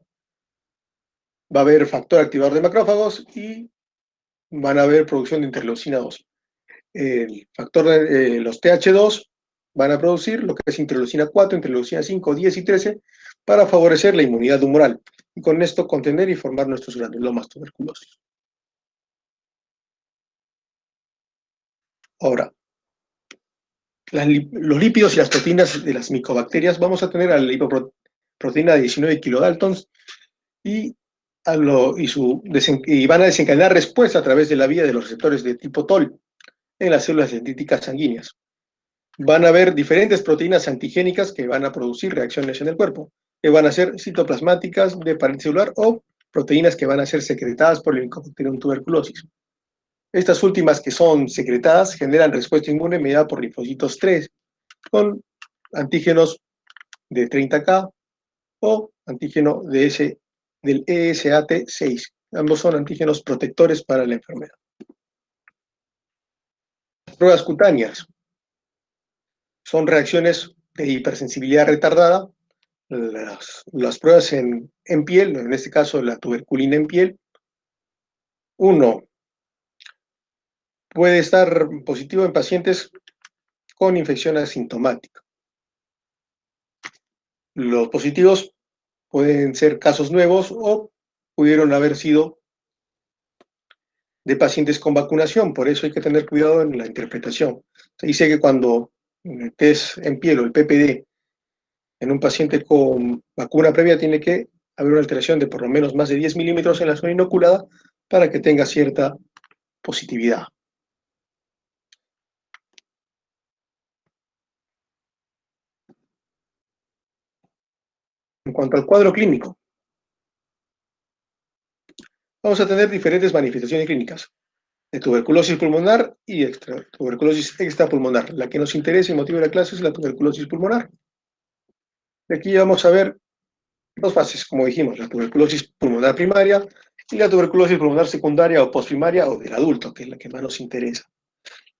va a haber factor activador de macrófagos y van a haber producción de interleucina 2. Los TH2 van a producir lo que es interleucina 4, interleucina 5, 10 y 13 para favorecer la inmunidad humoral y con esto contener y formar nuestros granulomas tuberculosos. Ahora, los lípidos y las proteínas de las micobacterias, vamos a tener a la lipoproteína de 19 kilodaltons y van a desencadenar respuesta a través de la vía de los receptores de tipo TOL en las células dendríticas sanguíneas. Van a haber diferentes proteínas antigénicas que van a producir reacciones en el cuerpo, que van a ser citoplasmáticas de pared celular o proteínas que van a ser secretadas por el Mycobacterium tuberculosis. Estas últimas que son secretadas generan respuesta inmune mediada por linfocitos 3, con antígenos de 30K o antígeno del ESAT6. Ambos son antígenos protectores para la enfermedad. Las pruebas cutáneas son reacciones de hipersensibilidad retardada. Las pruebas en piel, en este caso la tuberculina en piel, uno puede estar positivo en pacientes con infección asintomática. Los positivos pueden ser casos nuevos o pudieron haber sido de pacientes con vacunación, por eso hay que tener cuidado en la interpretación. Se dice que cuando el test en piel o el PPD en un paciente con vacuna previa tiene que haber una alteración de por lo menos más de 10 milímetros en la zona inoculada para que tenga cierta positividad. En cuanto al cuadro clínico, vamos a tener diferentes manifestaciones clínicas de tuberculosis pulmonar y tuberculosis extrapulmonar. La que nos interesa y motiva la clase es la tuberculosis pulmonar. De aquí vamos a ver dos fases, como dijimos, la tuberculosis pulmonar primaria y la tuberculosis pulmonar secundaria o postprimaria o del adulto, que es la que más nos interesa.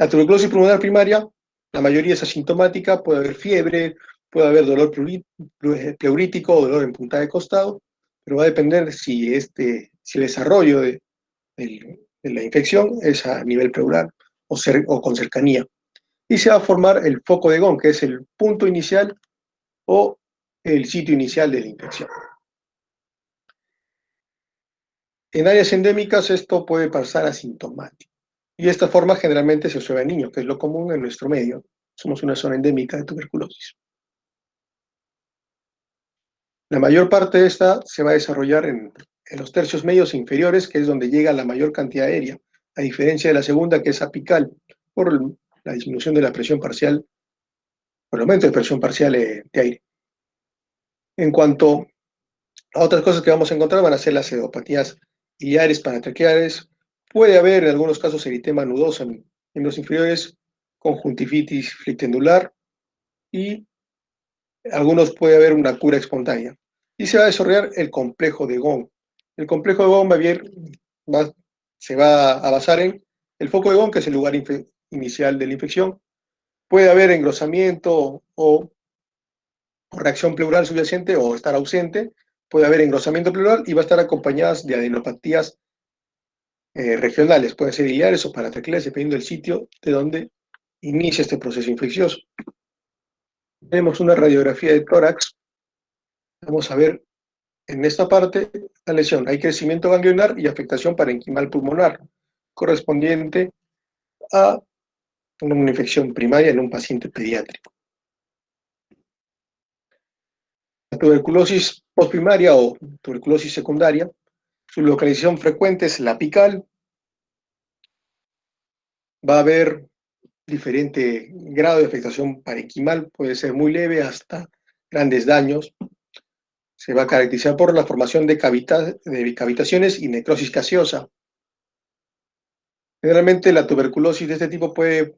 La tuberculosis pulmonar primaria, la mayoría es asintomática, puede haber fiebre, puede haber dolor pleurítico o dolor en punta de costado, pero va a depender si el desarrollo de la infección es a nivel pleural o con cercanía. Y se va a formar el foco de Gone, que es el punto inicial o el sitio inicial de la infección. En áreas endémicas esto puede pasar asintomático. Y de esta forma generalmente se observa en niños, que es lo común en nuestro medio. Somos una zona endémica de tuberculosis. La mayor parte de esta se va a desarrollar en los tercios medios e inferiores, que es donde llega la mayor cantidad aérea, a diferencia de la segunda, que es apical, por la disminución de la presión parcial, por el aumento de presión parcial de aire. En cuanto a otras cosas que vamos a encontrar, van a ser las edopatías iliares paratraqueales. Puede haber en algunos casos eritema nudoso en los inferiores, conjuntivitis flictendular y algunos puede haber una cura espontánea. Y se va a desarrollar el complejo de Gone. El complejo de Gone se va a basar en el foco de Gone, que es el lugar inicial de la infección. Puede haber engrosamiento o reacción pleural subyacente o estar ausente. Puede haber engrosamiento pleural y va a estar acompañadas de adenopatías regionales, pueden ser iliares o paratraqueales, dependiendo del sitio de donde inicia este proceso infeccioso. Tenemos una radiografía de tórax. Vamos a ver en esta parte la lesión. Hay crecimiento ganglionar y afectación parenquimal pulmonar, correspondiente a una infección primaria en un paciente pediátrico. La tuberculosis postprimaria o tuberculosis secundaria, su localización frecuente es la apical. Va a haber diferente grado de afectación parenquimal, puede ser muy leve hasta grandes daños. Se va a caracterizar por la formación de cavitaciones y necrosis gaseosa. Generalmente la tuberculosis de este tipo puede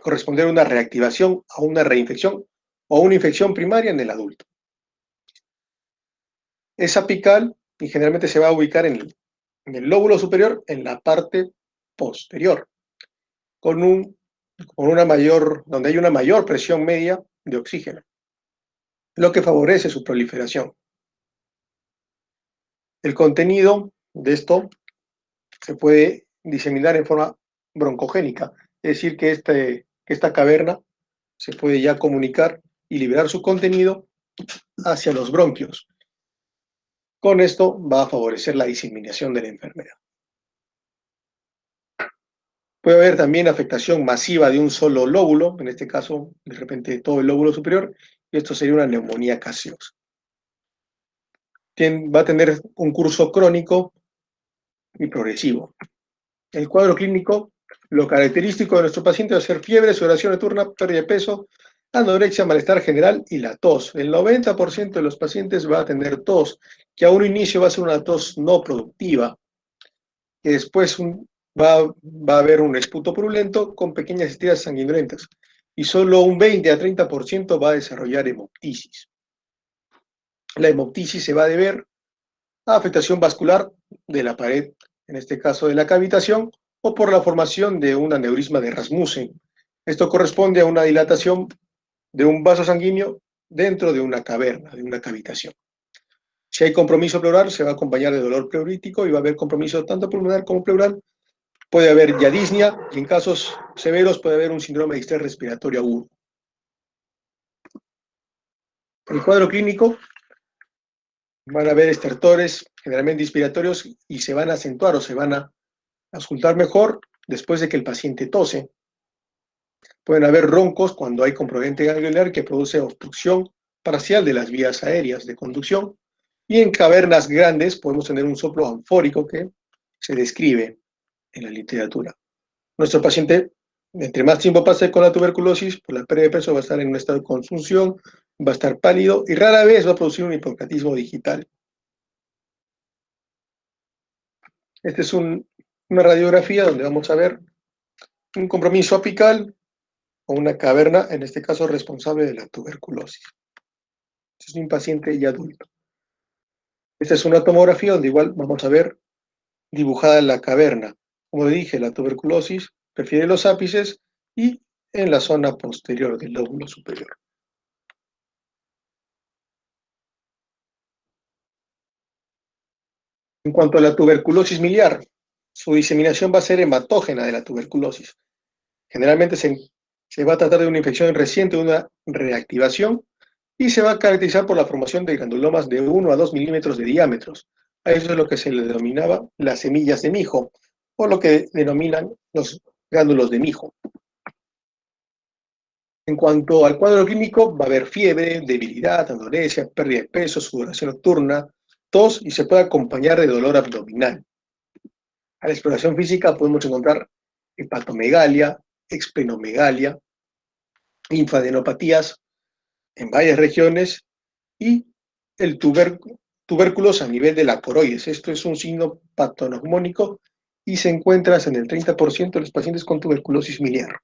corresponder a una reactivación, a una reinfección o a una infección primaria en el adulto. Es apical y generalmente se va a ubicar en el lóbulo superior, en la parte posterior, donde hay una mayor presión media de oxígeno, lo que favorece su proliferación. El contenido de esto se puede diseminar en forma broncogénica, es decir, que esta caverna se puede ya comunicar y liberar su contenido hacia los bronquios. Con esto va a favorecer la diseminación de la enfermedad. Puede haber también afectación masiva de un solo lóbulo, en este caso, de repente todo el lóbulo superior, y esto sería una neumonía gaseosa. Va a tener un curso crónico y progresivo. El cuadro clínico, lo característico de nuestro paciente va a ser fiebre, sudoración nocturna, pérdida de peso, anorexia, malestar general y la tos. El 90% de los pacientes va a tener tos, que a un inicio va a ser una tos no productiva, que después va a haber un esputo purulento con pequeñas estiras sanguinolentas, y solo un 20 a 30% va a desarrollar hemoptisis. La hemoptisis se va a deber a afectación vascular de la pared, en este caso de la cavitación, o por la formación de un aneurisma de Rasmussen. Esto corresponde a una dilatación de un vaso sanguíneo dentro de una caverna, de una cavitación. Si hay compromiso pleural, se va a acompañar de dolor pleurítico y va a haber compromiso tanto pulmonar como pleural. Puede haber yadisnia y en casos severos puede haber un síndrome de distrés respiratorio agudo. En el cuadro clínico van a haber estertores generalmente inspiratorios y se van a acentuar o se van a auscultar mejor después de que el paciente tose. Pueden haber roncos cuando hay comprobante ganglionar que produce obstrucción parcial de las vías aéreas de conducción. Y en cavernas grandes podemos tener un soplo anfórico que se describe en la literatura. Nuestro paciente, entre más tiempo pase con la tuberculosis, por la pérdida de peso va a estar en un estado de consunción, va a estar pálido y rara vez va a producir un hipocratismo digital. Esta es una radiografía donde vamos a ver un compromiso apical o una caverna, en este caso responsable de la tuberculosis. Este es un paciente ya adulto. Esta es una tomografía donde igual vamos a ver dibujada la caverna. Como le dije, la tuberculosis prefiere los ápices y en la zona posterior del lóbulo superior. En cuanto a la tuberculosis miliar, su diseminación va a ser hematógena de la tuberculosis. Generalmente se va a tratar de una infección reciente, de una reactivación, y se va a caracterizar por la formación de granulomas de 1 a 2 milímetros de diámetros. A eso es lo que se le denominaba las semillas de mijo, o lo que denominan los gránulos de mijo. En cuanto al cuadro clínico, va a haber fiebre, debilidad, anorexia, pérdida de peso, sudoración nocturna, tos y se puede acompañar de dolor abdominal. A la exploración física podemos encontrar hepatomegalia, esplenomegalia, linfadenopatías en varias regiones y el tubérculos a nivel de la coroides. Esto es un signo patognomónico y se encuentra en el 30% de los pacientes con tuberculosis miliar.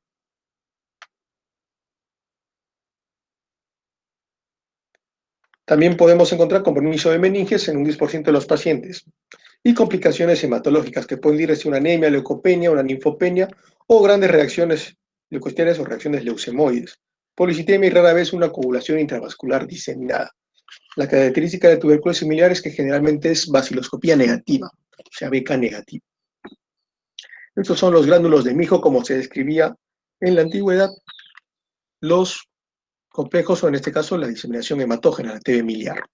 También podemos encontrar compromiso de meninges en un 10% de los pacientes y complicaciones hematológicas que pueden ir desde una anemia, leucopenia, una linfopenia o grandes reacciones leucocitarias o reacciones leucemoides, policitemia y rara vez una coagulación intravascular diseminada. La característica de tuberculosis miliar es que generalmente es baciloscopía negativa, o sea, BK negativa. Estos son los gránulos de mijo como se describía en la antigüedad, los complejos o en este caso la diseminación hematógena, la TB miliar.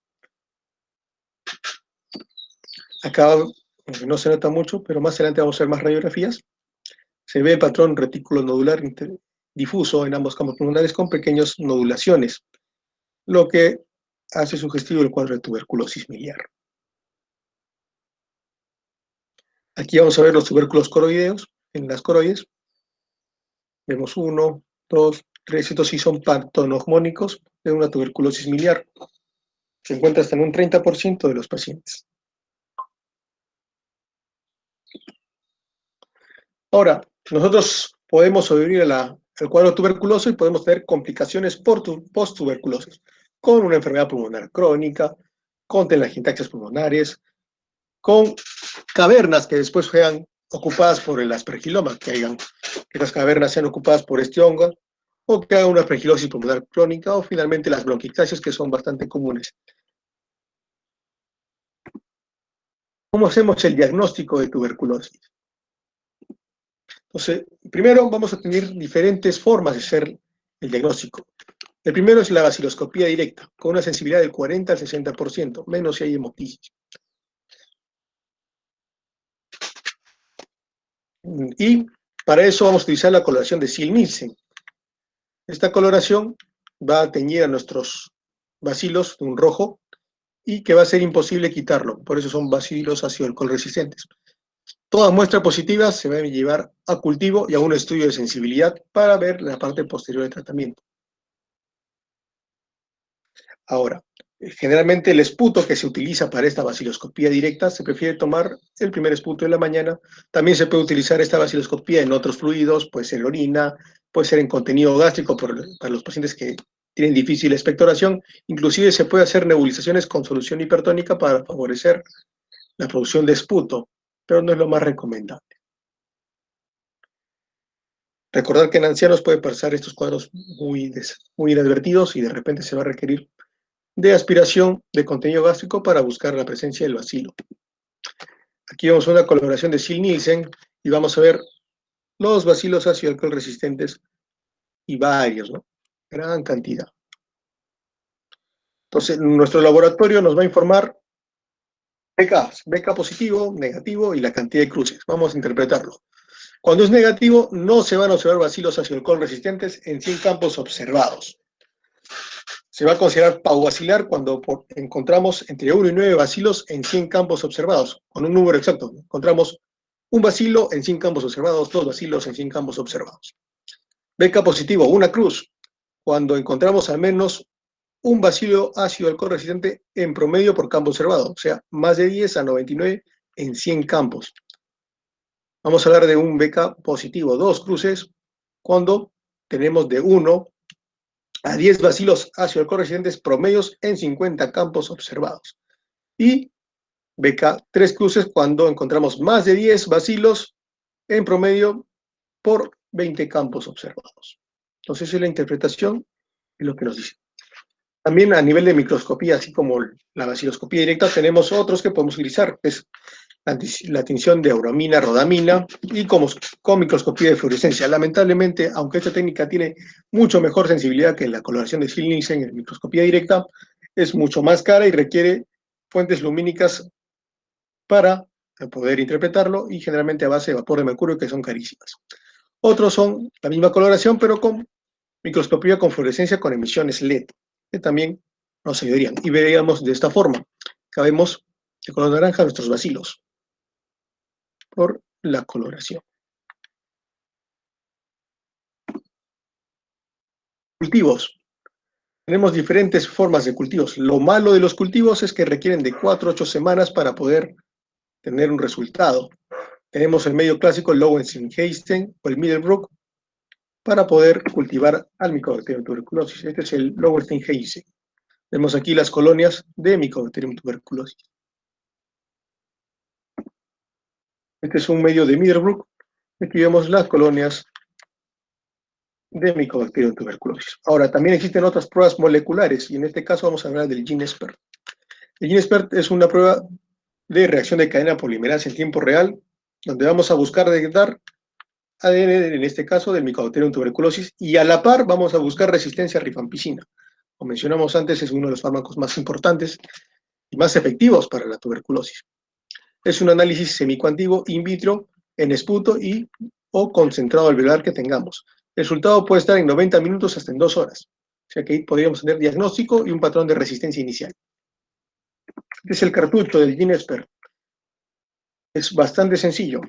Acá no se nota mucho, pero más adelante vamos a ver más radiografías. Se ve el patrón retículo nodular difuso en ambos campos pulmonares con pequeñas nodulaciones, lo que hace sugestivo el cuadro de tuberculosis miliar. Aquí vamos a ver los tubérculos coroideos en las coroides. Vemos 1, 2, 3, estos sí son patognomónicos de una tuberculosis miliar. Se encuentra hasta en un 30% de los pacientes. Ahora, nosotros podemos sobrevivir al cuadro tuberculoso y podemos tener complicaciones post-tuberculosis, con una enfermedad pulmonar crónica, con telangiectasias pulmonares, con cavernas que después sean ocupadas por el aspergiloma, que las cavernas sean ocupadas por este hongo, o que haga una aspergilosis pulmonar crónica, o finalmente las bronquiectasias, que son bastante comunes. ¿Cómo hacemos el diagnóstico de tuberculosis? Entonces, primero vamos a tener diferentes formas de hacer el diagnóstico. El primero es la baciloscopía directa, con una sensibilidad del 40 al 60%, menos si hay hemoptisis. Y para eso vamos a utilizar la coloración de Ziehl-Neelsen. Esta coloración va a teñir a nuestros bacilos de un rojo y que va a ser imposible quitarlo, por eso son bacilos ácido alcohol resistentes. Todas muestras positivas se van a llevar a cultivo y a un estudio de sensibilidad para ver la parte posterior del tratamiento. Ahora, generalmente el esputo que se utiliza para esta baciloscopía directa se prefiere tomar el primer esputo de la mañana. También se puede utilizar esta baciloscopía en otros fluidos, puede ser orina, puede ser en contenido gástrico para los pacientes que tienen difícil expectoración. Inclusive se puede hacer nebulizaciones con solución hipertónica para favorecer la producción de esputo, pero no es lo más recomendable. Recordar que en ancianos puede pasar estos cuadros muy inadvertidos y de repente se va a requerir de aspiración de contenido gástrico para buscar la presencia del bacilo. Aquí vemos una coloración de Ziehl-Neelsen y vamos a ver los bacilos ácido alcohol resistentes y varios, ¿no? Gran cantidad. Entonces, nuestro laboratorio nos va a informar BK positivo, negativo y la cantidad de cruces. Vamos a interpretarlo. Cuando es negativo, no se van a observar bacilos ácido alcohol resistentes en 100 campos observados. Se va a considerar paubacilar cuando encontramos entre 1 y 9 bacilos en 100 campos observados, con un número exacto. Encontramos un bacilo en 100 campos observados, 2 bacilos en 100 campos observados. BK positivo, una cruz, cuando encontramos al menos un bacilo ácido alcohol resistente en promedio por campo observado, o sea, más de 10 a 99 en 100 campos. Vamos a hablar de un BK positivo, 2 cruces, cuando tenemos de 1 a 10 bacilos ácido alcohol resistentes promedios en 50 campos observados. Y BK 3 cruces cuando encontramos más de 10 bacilos en promedio por 20 campos observados. Entonces, esa es la interpretación de lo que nos dice. También a nivel de microscopía, así como la baciloscopía directa, tenemos otros que podemos utilizar, es la tinción de auramina, rodamina, y con microscopía de fluorescencia. Lamentablemente, aunque esta técnica tiene mucho mejor sensibilidad que la coloración de Scheele-Nielsen en microscopía directa, es mucho más cara y requiere fuentes lumínicas para poder interpretarlo, y generalmente a base de vapor de mercurio, que son carísimas. Otros son la misma coloración, pero con microscopía con fluorescencia con emisiones LED, que también nos ayudarían. Y veríamos de esta forma, que vemos de color naranja nuestros bacilos, por la coloración. Cultivos. Tenemos diferentes formas de cultivos. Lo malo de los cultivos es que requieren de 4 a 8 semanas para poder tener un resultado. Tenemos el medio clásico, el Lowenstein-Heisten o el Middlebrook, para poder cultivar al Mycobacterium tuberculosis. Este es el Lowenstein-Heisten. Vemos aquí las colonias de Mycobacterium tuberculosis. Este es un medio de Middlebrook. Aquí vemos las colonias de Mycobacterium tuberculosis. Ahora, también existen otras pruebas moleculares, y en este caso vamos a hablar del GeneSpert. El GeneSpert es una prueba de reacción de cadena polimerasa en tiempo real, donde vamos a buscar detectar ADN, en este caso, del Mycobacterium tuberculosis, y a la par vamos a buscar resistencia a rifampicina. Como mencionamos antes, es uno de los fármacos más importantes y más efectivos para la tuberculosis. Es un análisis semicuantitivo in vitro en esputo o concentrado alveolar que tengamos. El resultado puede estar en 90 minutos hasta en 2 horas. O sea que ahí podríamos tener diagnóstico y un patrón de resistencia inicial. Este es el cartucho del GeneSpert. Es bastante sencillo.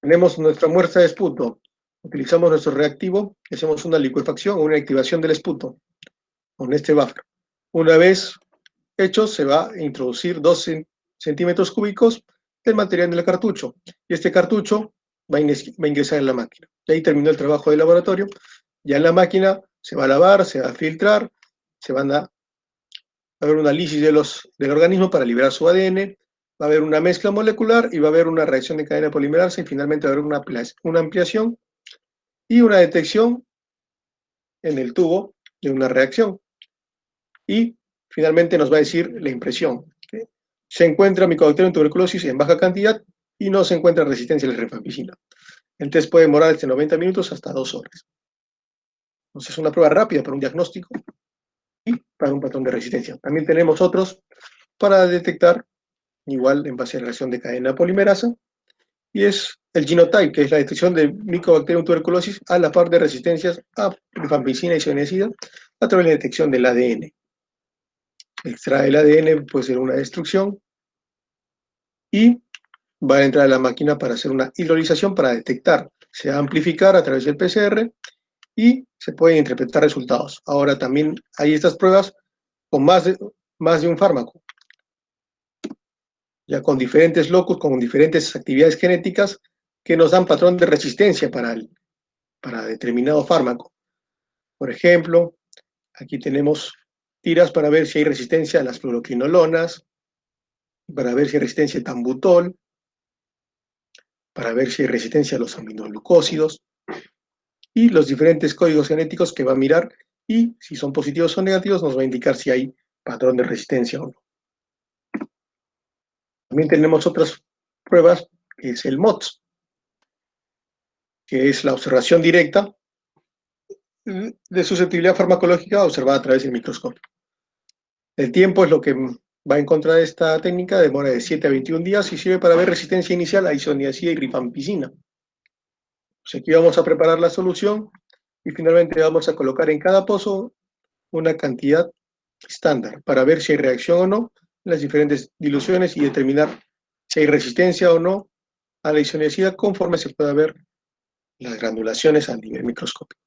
Tenemos nuestra muestra de esputo. Utilizamos nuestro reactivo, hacemos una licuefacción o una activación del esputo con este buffer. Una vez hecho, se va a introducir 12 centímetros cúbicos del material del cartucho. Y este cartucho va a ingresar en la máquina. Y ahí terminó el trabajo del laboratorio. Ya en la máquina se va a lavar, se va a filtrar, se van a haber un análisis del organismo para liberar su ADN, va a haber una mezcla molecular y va a haber una reacción de cadena polimerasa, y finalmente va a haber una ampliación y una detección en el tubo de una reacción. Y finalmente nos va a decir la impresión. Se encuentra Mycobacterium tuberculosis en baja cantidad y no se encuentra resistencia a la rifampicina. El test puede demorar desde 90 minutos hasta 2 horas. Entonces es una prueba rápida para un diagnóstico y para un patrón de resistencia. También tenemos otros para detectar, igual en base a la reacción de cadena polimerasa, y es el genotype, que es la detección de Mycobacterium tuberculosis a la par de resistencias a rifampicina y cianida a través de la detección del ADN. Extrae el ADN, puede ser una destrucción, y va a entrar a la máquina para hacer una hidrolización para detectar, se va a amplificar a través del PCR y se pueden interpretar resultados. Ahora también hay estas pruebas con más de un fármaco, ya con diferentes locus, con diferentes actividades genéticas que nos dan patrón de resistencia para determinado fármaco. Por ejemplo, aquí tenemos tiras para ver si hay resistencia a las fluoroquinolonas, para ver si hay resistencia a tambutol, para ver si hay resistencia a los aminoglucósidos, y los diferentes códigos genéticos que va a mirar, y si son positivos o negativos nos va a indicar si hay patrón de resistencia o no. También tenemos otras pruebas, que es el MOTS, que es la observación directa de susceptibilidad farmacológica observada a través del microscopio. El tiempo es lo que va en contra de esta técnica, demora de 7 a 21 días y sirve para ver resistencia inicial a isoniazida y rifampicina. Pues aquí vamos a preparar la solución y finalmente vamos a colocar en cada pozo una cantidad estándar para ver si hay reacción o no en las diferentes diluciones y determinar si hay resistencia o no a la isoniazida conforme se pueda ver las granulaciones a nivel microscópico.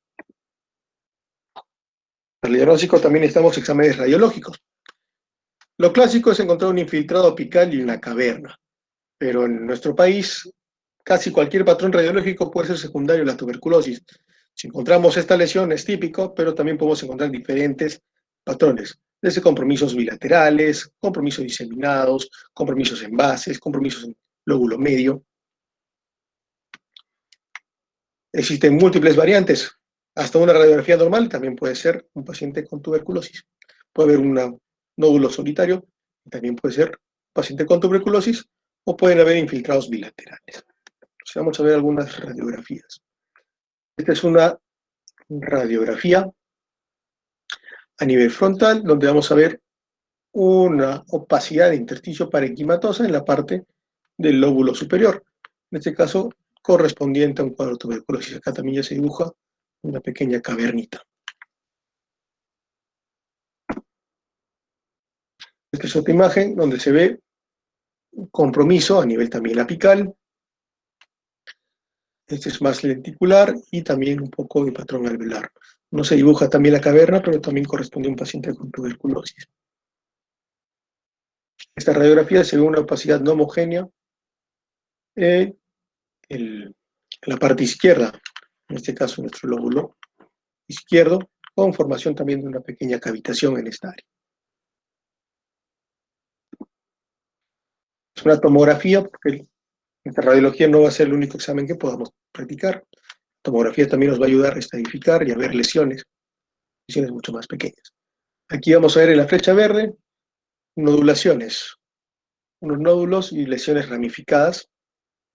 Para el diagnóstico también necesitamos exámenes radiológicos. Lo clásico es encontrar un infiltrado apical y una caverna, pero en nuestro país casi cualquier patrón radiológico puede ser secundario a la tuberculosis. Si encontramos esta lesión es típico, pero también podemos encontrar diferentes patrones, desde compromisos bilaterales, compromisos diseminados, compromisos en bases, compromisos en lóbulo medio. Existen múltiples variantes. Hasta una radiografía normal también puede ser un paciente con tuberculosis. Puede haber un nódulo solitario, también puede ser un paciente con tuberculosis, o pueden haber infiltrados bilaterales. Entonces, vamos a ver algunas radiografías. Esta es una radiografía a nivel frontal, donde vamos a ver una opacidad de intersticio parenquimatosa en la parte del lóbulo superior. En este caso, correspondiente a un cuadro de tuberculosis. Acá también ya se dibuja una pequeña cavernita. Esta es otra imagen donde se ve un compromiso a nivel también apical. Este es más lenticular y también un poco de patrón alveolar. No se dibuja también la caverna, pero también corresponde a un paciente con tuberculosis. Esta radiografía se ve una opacidad no homogénea en la parte izquierda, en este caso nuestro lóbulo izquierdo, con formación también de una pequeña cavitación en esta área. Es una tomografía, porque esta radiología no va a ser el único examen que podamos practicar. La tomografía también nos va a ayudar a estadificar y a ver lesiones mucho más pequeñas. Aquí vamos a ver en la flecha verde nodulaciones, unos nódulos y lesiones ramificadas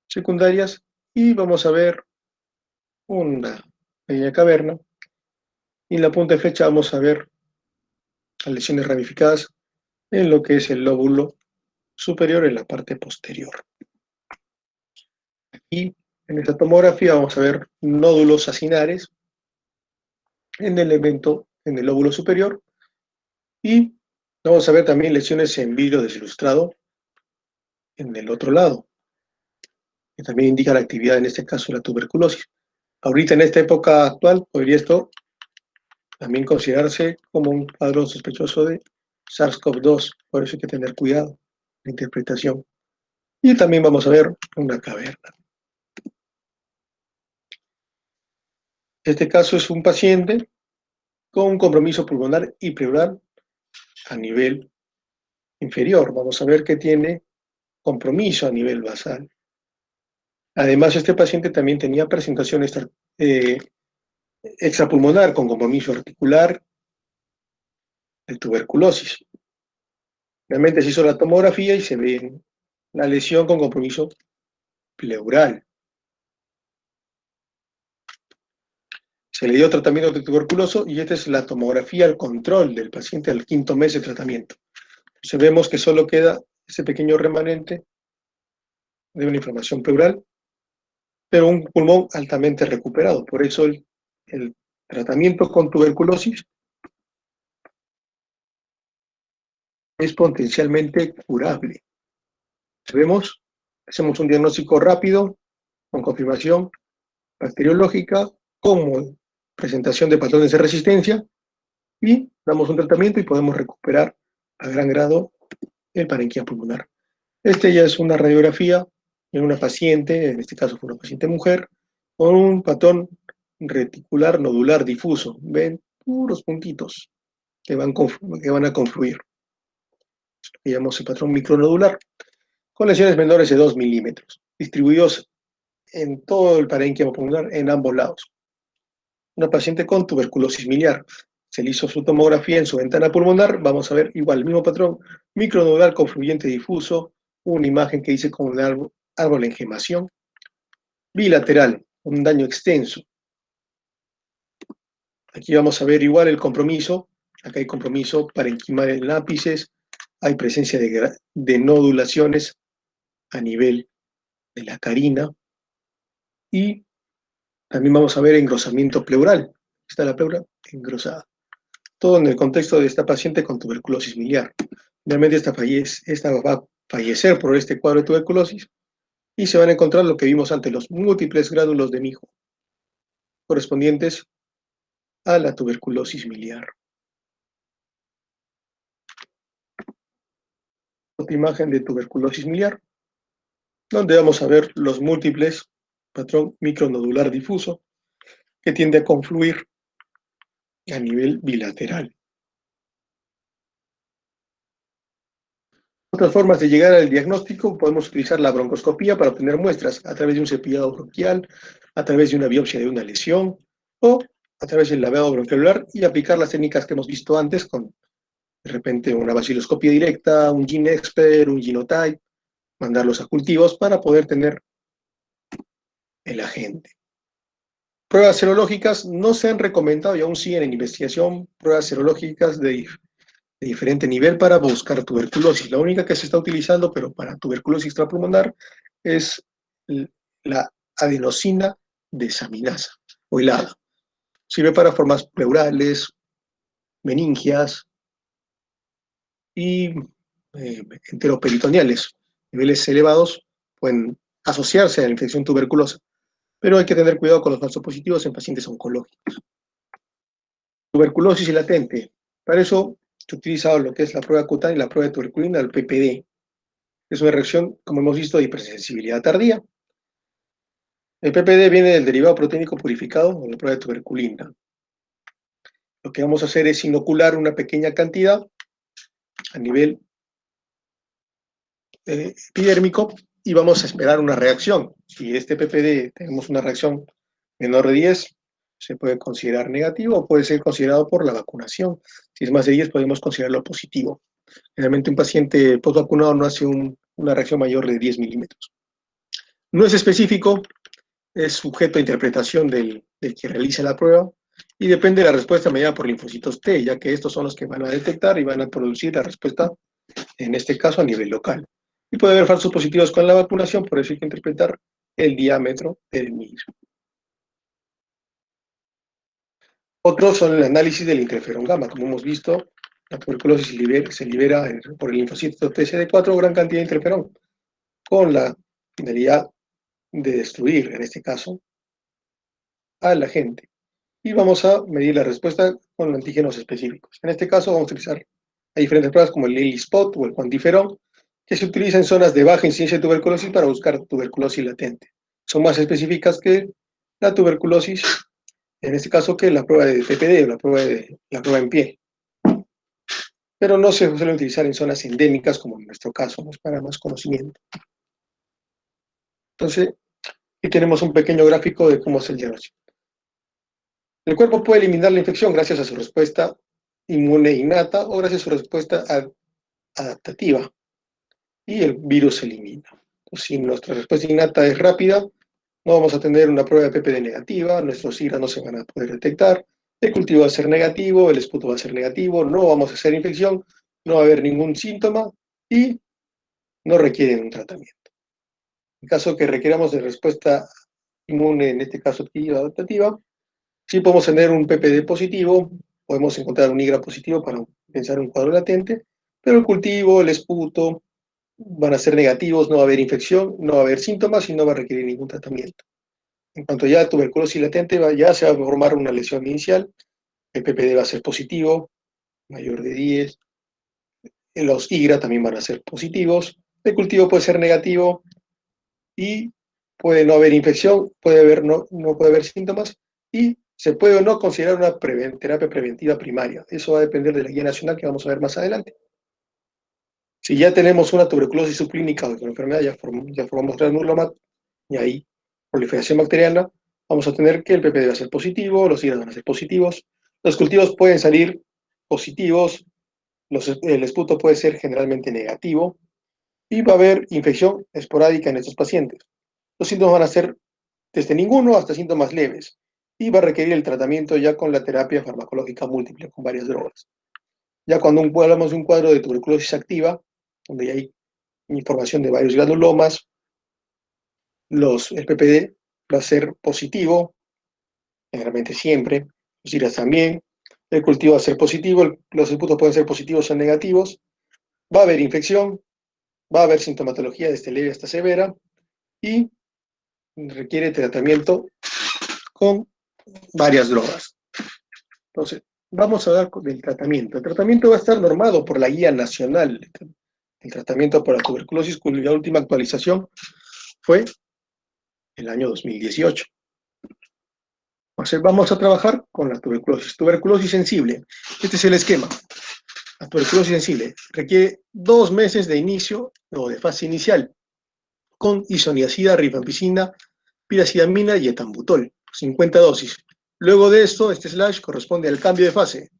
secundarias, y vamos a ver una pequeña caverna, y en la punta de flecha vamos a ver las lesiones ramificadas en lo que es el lóbulo superior en la parte posterior. Aquí en esta tomografía vamos a ver nódulos acinares en el elemento, en el lóbulo superior, y vamos a ver también lesiones en vidrio desilustrado en el otro lado, que también indica la actividad, en este caso, de la tuberculosis. Ahorita, en esta época actual, podría esto también considerarse como un cuadro sospechoso de SARS-CoV-2, por eso hay que tener cuidado en la interpretación. Y también vamos a ver una caverna. Este caso es un paciente con un compromiso pulmonar y pleural a nivel inferior. Vamos a ver que tiene compromiso a nivel basal. Además, este paciente también tenía presentación extrapulmonar con compromiso articular de tuberculosis. Realmente se hizo la tomografía y se ve la lesión con compromiso pleural. Se le dio tratamiento de tuberculoso y esta es la tomografía al control del paciente al 5º mes de tratamiento. Entonces vemos que solo queda ese pequeño remanente de una inflamación pleural, pero un pulmón altamente recuperado. Por eso el tratamiento con tuberculosis es potencialmente curable. Vemos, hacemos un diagnóstico rápido, con confirmación bacteriológica, como presentación de patrones de resistencia, y damos un tratamiento y podemos recuperar a gran grado el parenquima pulmonar. Este ya es una radiografía en una paciente, en este caso fue una paciente mujer, con un patrón reticular nodular difuso. Ven puros puntitos que van a confluir. Que llamamos el patrón micronodular, con lesiones menores de 2 milímetros, distribuidos en todo el parénquima pulmonar en ambos lados. Una paciente con tuberculosis miliar. Se le hizo su tomografía en su ventana pulmonar. Vamos a ver igual el mismo patrón, micronodular confluyente difuso, una imagen que dice como un árbol en gemación, bilateral, un daño extenso. Aquí vamos a ver igual el compromiso Acá hay compromiso parenquimal en lápices, hay presencia de nodulaciones a nivel de la carina y también vamos a ver engrosamiento pleural. Está la pleura engrosada. Todo en el contexto de esta paciente con tuberculosis miliar. Realmente esta va a fallecer por este cuadro de tuberculosis y se van a encontrar lo que vimos ante los múltiples gránulos de mijo correspondientes a la tuberculosis miliar. Otra imagen de tuberculosis miliar, donde vamos a ver los múltiples patrón micronodular difuso que tiende a confluir a nivel bilateral. Otras formas de llegar al diagnóstico, podemos utilizar la broncoscopía para obtener muestras a través de un cepillado bronquial, a través de una biopsia de una lesión o a través del lavado bronquiolar y aplicar las técnicas que hemos visto antes con, de repente, una baciloscopía directa, un GeneXpert, un Genotype, mandarlos a cultivos para poder tener el agente. Pruebas serológicas no se han recomendado y aún siguen en investigación pruebas serológicas de diferente nivel para buscar tuberculosis. La única que se está utilizando, pero para tuberculosis extrapulmonar, es la adenosina desaminasa o hilada. Sirve para formas pleurales, meningias y enteroperitoneales. Niveles elevados pueden asociarse a la infección tuberculosa, pero hay que tener cuidado con los falsos positivos en pacientes oncológicos. Tuberculosis latente. Para eso se utiliza lo que es la prueba cutánea y la prueba de tuberculina, el PPD. Es una reacción, como hemos visto, de hipersensibilidad tardía. El PPD viene del derivado proteínico purificado en la prueba de tuberculina. Lo que vamos a hacer es inocular una pequeña cantidad a nivel epidérmico y vamos a esperar una reacción. Si este PPD tenemos una reacción menor de 10, se puede considerar negativo o puede ser considerado por la vacunación. Si es más de 10, podemos considerarlo positivo. Generalmente un paciente postvacunado no hace una reacción mayor de 10 milímetros. No es específico, es sujeto a interpretación del que realiza la prueba y depende de la respuesta mediada por linfocitos T, ya que estos son los que van a detectar y van a producir la respuesta, en este caso a nivel local. Y puede haber falsos positivos con la vacunación, por eso hay que interpretar el diámetro del mismo. Otros son el análisis del interferón gamma. Como hemos visto, la tuberculosis se libera por el linfocito TCD4 gran cantidad de interferón, con la finalidad de destruir, en este caso, al agente. Y vamos a medir la respuesta con antígenos específicos. En este caso vamos a utilizar hay diferentes pruebas como el ELISpot o el cuantiferón, que se utiliza en zonas de baja incidencia de tuberculosis para buscar tuberculosis latente. Son más específicas que la tuberculosis, en este caso que la prueba de PPD o la prueba en pie. Pero no se suele utilizar en zonas endémicas como en nuestro caso, no es para más conocimiento. Entonces, aquí tenemos un pequeño gráfico de cómo es el diagnóstico. El cuerpo puede eliminar la infección gracias a su respuesta inmune innata o gracias a su respuesta adaptativa y el virus se elimina. Entonces, si nuestra respuesta innata es rápida, no vamos a tener una prueba de PPD negativa, nuestros IRA no se van a poder detectar, el cultivo va a ser negativo, el esputo va a ser negativo, no vamos a hacer infección, no va a haber ningún síntoma y no requieren un tratamiento. En caso que requeramos de respuesta inmune, en este caso adaptativa, sí podemos tener un PPD positivo, podemos encontrar un IGRA positivo para pensar un cuadro latente, pero el cultivo, el esputo, van a ser negativos, no va a haber infección, no va a haber síntomas y no va a requerir ningún tratamiento. En cuanto ya a tuberculosis latente, ya se va a formar una lesión inicial, el PPD va a ser positivo, mayor de 10, los IGRA también van a ser positivos, el cultivo puede ser negativo y puede no haber infección, no puede haber síntomas y se puede o no considerar una terapia preventiva primaria. Eso va a depender de la guía nacional que vamos a ver más adelante. Si ya tenemos una tuberculosis subclínica o con enfermedad, ya formamos granuloma y ahí proliferación bacteriana, vamos a tener que el PPD va a ser positivo, los IGRA van a ser positivos, los cultivos pueden salir positivos, el esputo puede ser generalmente negativo y va a haber infección esporádica en estos pacientes. Los síntomas van a ser desde ninguno hasta síntomas leves y va a requerir el tratamiento ya con la terapia farmacológica múltiple, con varias drogas. Ya cuando hablamos de un cuadro de tuberculosis activa, donde hay información de varios granulomas, el PPD va a ser positivo, generalmente siempre, los IRAS también, el cultivo va a ser positivo, los imputos pueden ser positivos o negativos, va a haber infección, va a haber sintomatología desde leve hasta severa y requiere tratamiento con varias drogas. Entonces, vamos a hablar del tratamiento. El tratamiento va a estar normado por la Guía Nacional del Tratamiento por la Tuberculosis, cuya última actualización fue el año 2018. Entonces, vamos a trabajar con la tuberculosis. Tuberculosis sensible. Este es el esquema. La tuberculosis sensible requiere 2 meses de inicio o de fase inicial con isoniazida, rifampicina, piracidamina y etambutol, 50 dosis. Luego de esto, este slash corresponde al cambio de fase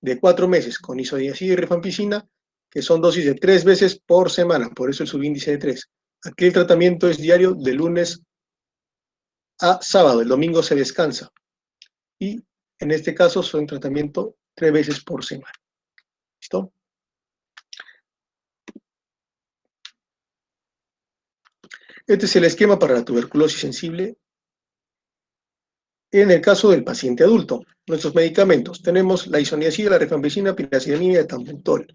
de 4 meses con isoniazida y rifampicina, que son dosis de 3 veces por semana, por eso el subíndice de 3. Aquí el tratamiento es diario de lunes a sábado, el domingo se descansa. Y en este caso son tratamiento 3 veces por semana. ¿Listo? Este es el esquema para la tuberculosis sensible en el caso del paciente adulto. Nuestros medicamentos. Tenemos la isoniazida, la rifampicina, piracidamina y etambutol.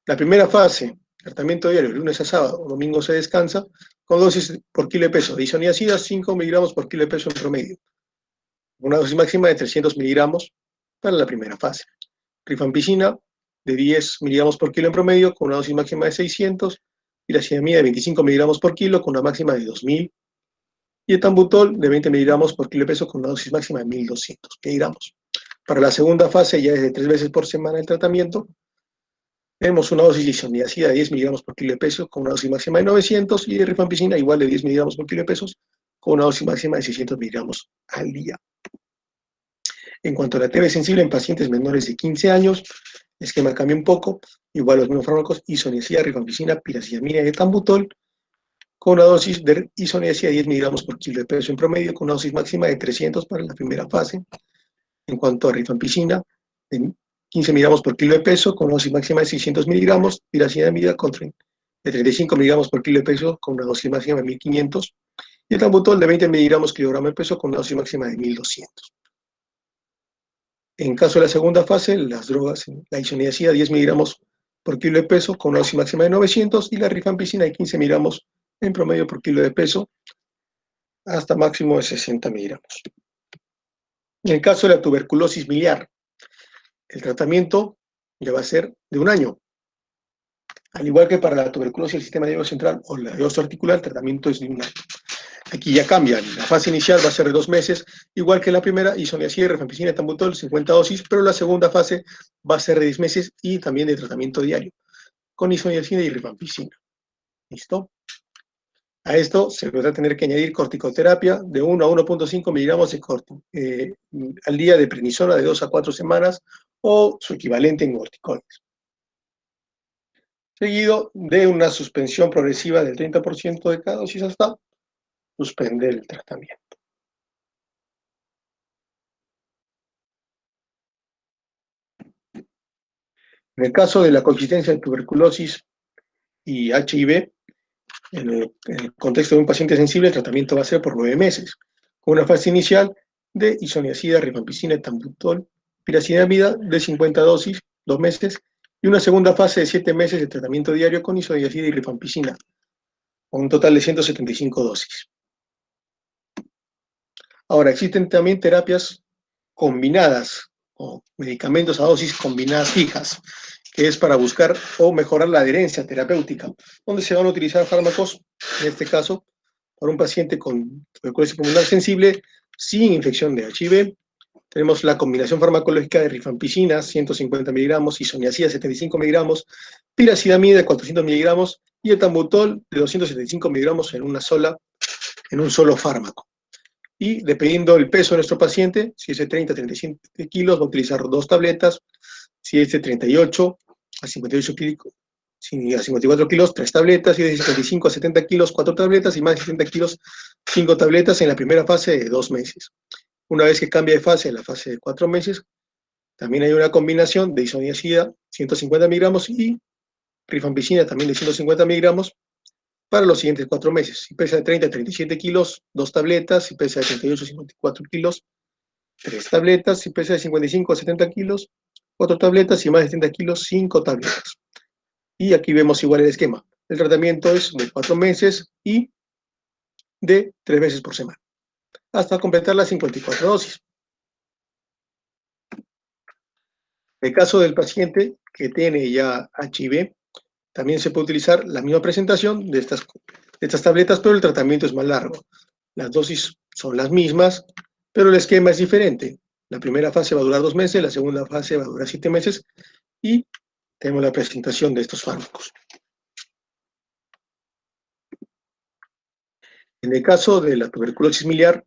La primera fase, tratamiento diario, lunes a sábado, domingo se descansa, con dosis por kilo de peso. De isoniazida, 5 miligramos por kilo de peso en promedio. Una dosis máxima de 300 miligramos para la primera fase. Rifampicina, de 10 miligramos por kilo en promedio, con una dosis máxima de 600. Piracidamina, de 25 miligramos por kilo, con una máxima de 2000. Y etambutol, de 20 miligramos por kilo de peso, con una dosis máxima de 1200 miligramos. Para la segunda fase, ya es de 3 veces por semana el tratamiento. Tenemos una dosis de isoniazida de 10 miligramos por kilo de peso con una dosis máxima de 900 y de rifampicina igual de 10 miligramos por kilo de pesos con una dosis máxima de 600 miligramos al día. En cuanto a la TB sensible en pacientes menores de 15 años, el esquema cambia un poco, igual los mismos fármacos, isoniazida, rifampicina, piracidamina y etambutol, con una dosis de isoniazida de 10 miligramos por kilo de peso en promedio, con una dosis máxima de 300 para la primera fase. En cuanto a rifampicina, en 15 miligramos por kilo de peso, con una dosis máxima de 600 miligramos, piracidamida de 35 miligramos por kilo de peso, con una dosis máxima de 1500, y el etambutol de 20 miligramos kilogramo de peso, con una dosis máxima de 1200. En caso de la segunda fase, las drogas, la isoniazida 10 miligramos por kilo de peso, con una dosis máxima de 900, y la rifampicina de 15 miligramos en promedio por kilo de peso, hasta máximo de 60 miligramos. En el caso de la tuberculosis miliar, el tratamiento ya va a ser de 1 año. Al igual que para la tuberculosis del sistema nervioso central o la de oso articular, el tratamiento es de 1 año. Aquí ya cambian. La fase inicial va a ser de 2 meses, igual que la primera, isoniazida, rifampicina, etambutol, 50 dosis, pero la segunda fase va a ser de 10 meses y también de tratamiento diario, con isoniazida y rifampicina. ¿Listo? A esto se va a tener que añadir corticoterapia de 1 a 1.5 miligramos al día de prednisona de 2 a 4 semanas o su equivalente en corticoides. Seguido de una suspensión progresiva del 30% de cada dosis hasta suspender el tratamiento. En el caso de la coexistencia de tuberculosis y HIV, en el contexto de un paciente sensible, el tratamiento va a ser por 9 meses, con una fase inicial de isoniazida, rifampicina, etambutol, piracidamida de 50 dosis, 2 meses, y una segunda fase de 7 meses de tratamiento diario con isoniazida y rifampicina, con un total de 175 dosis. Ahora, existen también terapias combinadas o medicamentos a dosis combinadas fijas, que es para buscar o mejorar la adherencia terapéutica, donde se van a utilizar fármacos, en este caso, para un paciente con tuberculosis pulmonar sensible sin infección de HIV. Tenemos la combinación farmacológica de rifampicina, 150 miligramos, isoniazida, 75 miligramos, piracidamida, de 400 miligramos, y etambutol, de 275 miligramos en un solo fármaco. Y dependiendo del peso de nuestro paciente, si es de 30 a 37 kilos, va a utilizar 2 tabletas, si es de 38 a 58 kilos, a 54 kilos, 3 tabletas, y de 55 a 70 kilos, 4 tabletas, y más de 70 kilos, 5 tabletas en la primera fase de 2 meses. Una vez que cambia de fase, en la fase de 4 meses, También hay una combinación de isoniazida, 150 miligramos, y rifampicina, también de 150 miligramos, para los siguientes 4 meses. Si pesa de 30 a 37 kilos, 2 tabletas. Si pesa de 38 a 54 kilos, 3 tabletas. Si pesa de 55 a 70 kilos, 4 tabletas. Y más de 70 kilos, 5 tabletas. Y aquí vemos igual el esquema. El tratamiento es de 4 meses y de 3 veces por semana, hasta completar las 54 dosis. En el caso del paciente que tiene ya HIV, también se puede utilizar la misma presentación de estas tabletas, pero el tratamiento es más largo. Las dosis son las mismas, pero el esquema es diferente. La primera fase va a durar 2 meses, la segunda fase va a durar 7 meses, y tenemos la presentación de estos fármacos. En el caso de la tuberculosis miliar,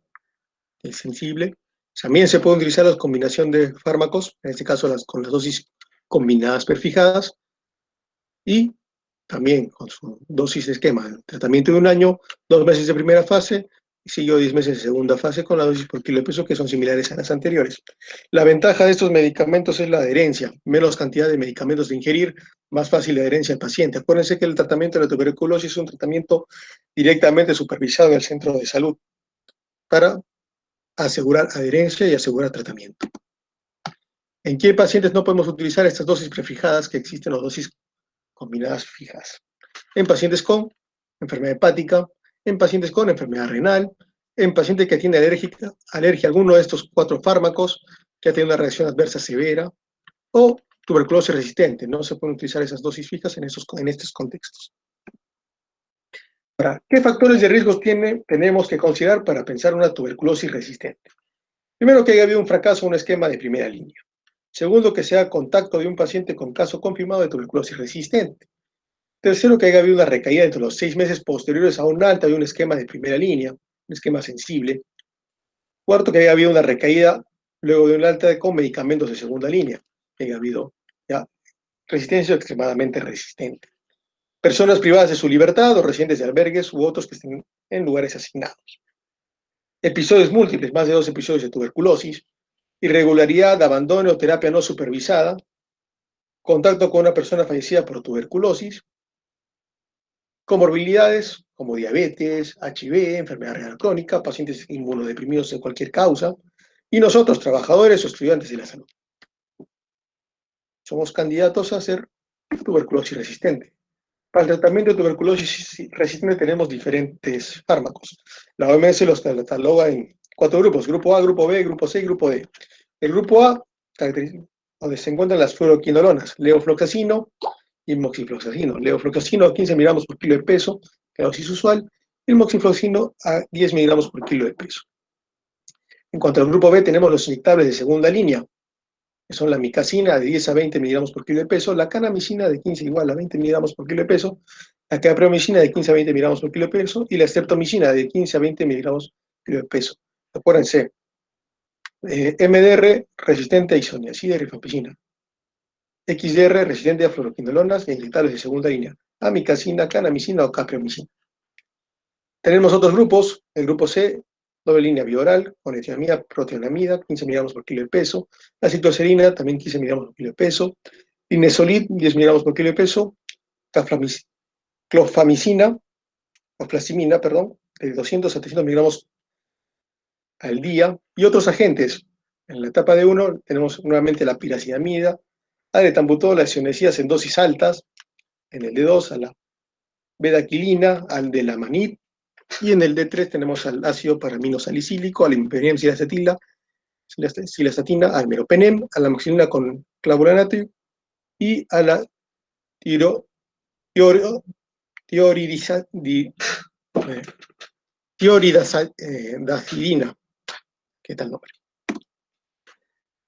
el sensible, también se puede utilizar la combinación de fármacos, en este caso con las dosis combinadas prefijadas, y también con su dosis de esquema, el tratamiento de 1 año, 2 meses de primera fase, y siguió 10 meses de segunda fase con la dosis por kilo de peso, que son similares a las anteriores. La ventaja de estos medicamentos es la adherencia, menos cantidad de medicamentos de ingerir, más fácil la adherencia al paciente. Acuérdense que el tratamiento de la tuberculosis es un tratamiento directamente supervisado en el centro de salud para asegurar adherencia y asegurar tratamiento. ¿En qué pacientes no podemos utilizar estas dosis prefijadas que existen, las dosis combinadas fijas? En pacientes con enfermedad hepática, en pacientes con enfermedad renal, en paciente que tiene alergia a alguno de estos 4 fármacos, que ha tenido una reacción adversa severa, o tuberculosis resistente. No se pueden utilizar esas dosis fijas en estos contextos. Ahora, ¿qué factores de riesgo tenemos que considerar para pensar una tuberculosis resistente? Primero, que haya habido un fracaso en un esquema de primera línea. Segundo, que sea contacto de un paciente con caso confirmado de tuberculosis resistente. Tercero, que haya habido una recaída entre los 6 meses posteriores a un alta de un esquema de primera línea, un esquema sensible. Cuarto, que haya habido una recaída luego de un alta con medicamentos de segunda línea, que haya habido ya resistencia extremadamente resistente. Personas privadas de su libertad o residentes de albergues u otros que estén en lugares asignados. Episodios múltiples, más de 2 episodios de tuberculosis. Irregularidad, abandono o terapia no supervisada. Contacto con una persona fallecida por tuberculosis. Comorbilidades como diabetes, HIV, enfermedad renal crónica, pacientes inmunodeprimidos de cualquier causa, y nosotros, trabajadores o estudiantes de la salud. Somos candidatos a ser tuberculosis resistente. Para el tratamiento de tuberculosis resistente tenemos diferentes fármacos. La OMS los cataloga en 4 grupos: grupo A, grupo B, grupo C y grupo D. El grupo A, donde se encuentran las fluoroquinolonas, levofloxacino y moxifloxacino. Levofloxacino a 15 miligramos por kilo de peso, la dosis usual, y el moxifloxacino a 10 miligramos por kilo de peso. En cuanto al grupo B, tenemos los inyectables de segunda línea, que son la micacina de 10 a 20 miligramos por kilo de peso, la canamicina de 15 igual a 20 miligramos por kilo de peso, la capreomicina de 15 a 20 miligramos por kilo de peso y la streptomicina de 15 a 20 miligramos por kilo de peso. Acuérdense, MDR resistente a isoniazida y rifampicina, XDR resistente a fluoroquinolonas e inyectables de segunda línea, amicacina, canamicina o capreomicina. Tenemos otros grupos: el grupo C, doble línea bioral, con etiamida, proteonamida, 15 miligramos por kilo de peso, la cicloserina, también 15 miligramos por kilo de peso, linezolid, 10 miligramos por kilo de peso, clofamicina, o plastimina, perdón, de 200 a 300 miligramos al día, y otros agentes. En la etapa de 1 tenemos nuevamente la piracinamida, adetambutol, las isoniazidas en dosis altas, en el D2 a la bedaquilina, al de la manit, y en el D3 tenemos al ácido paraminosalicílico, al impenem silacetila, silastatina, al meropenem, a la amoxicilina con clavulanato y a la tioridazidina. ¿Qué tal nombre?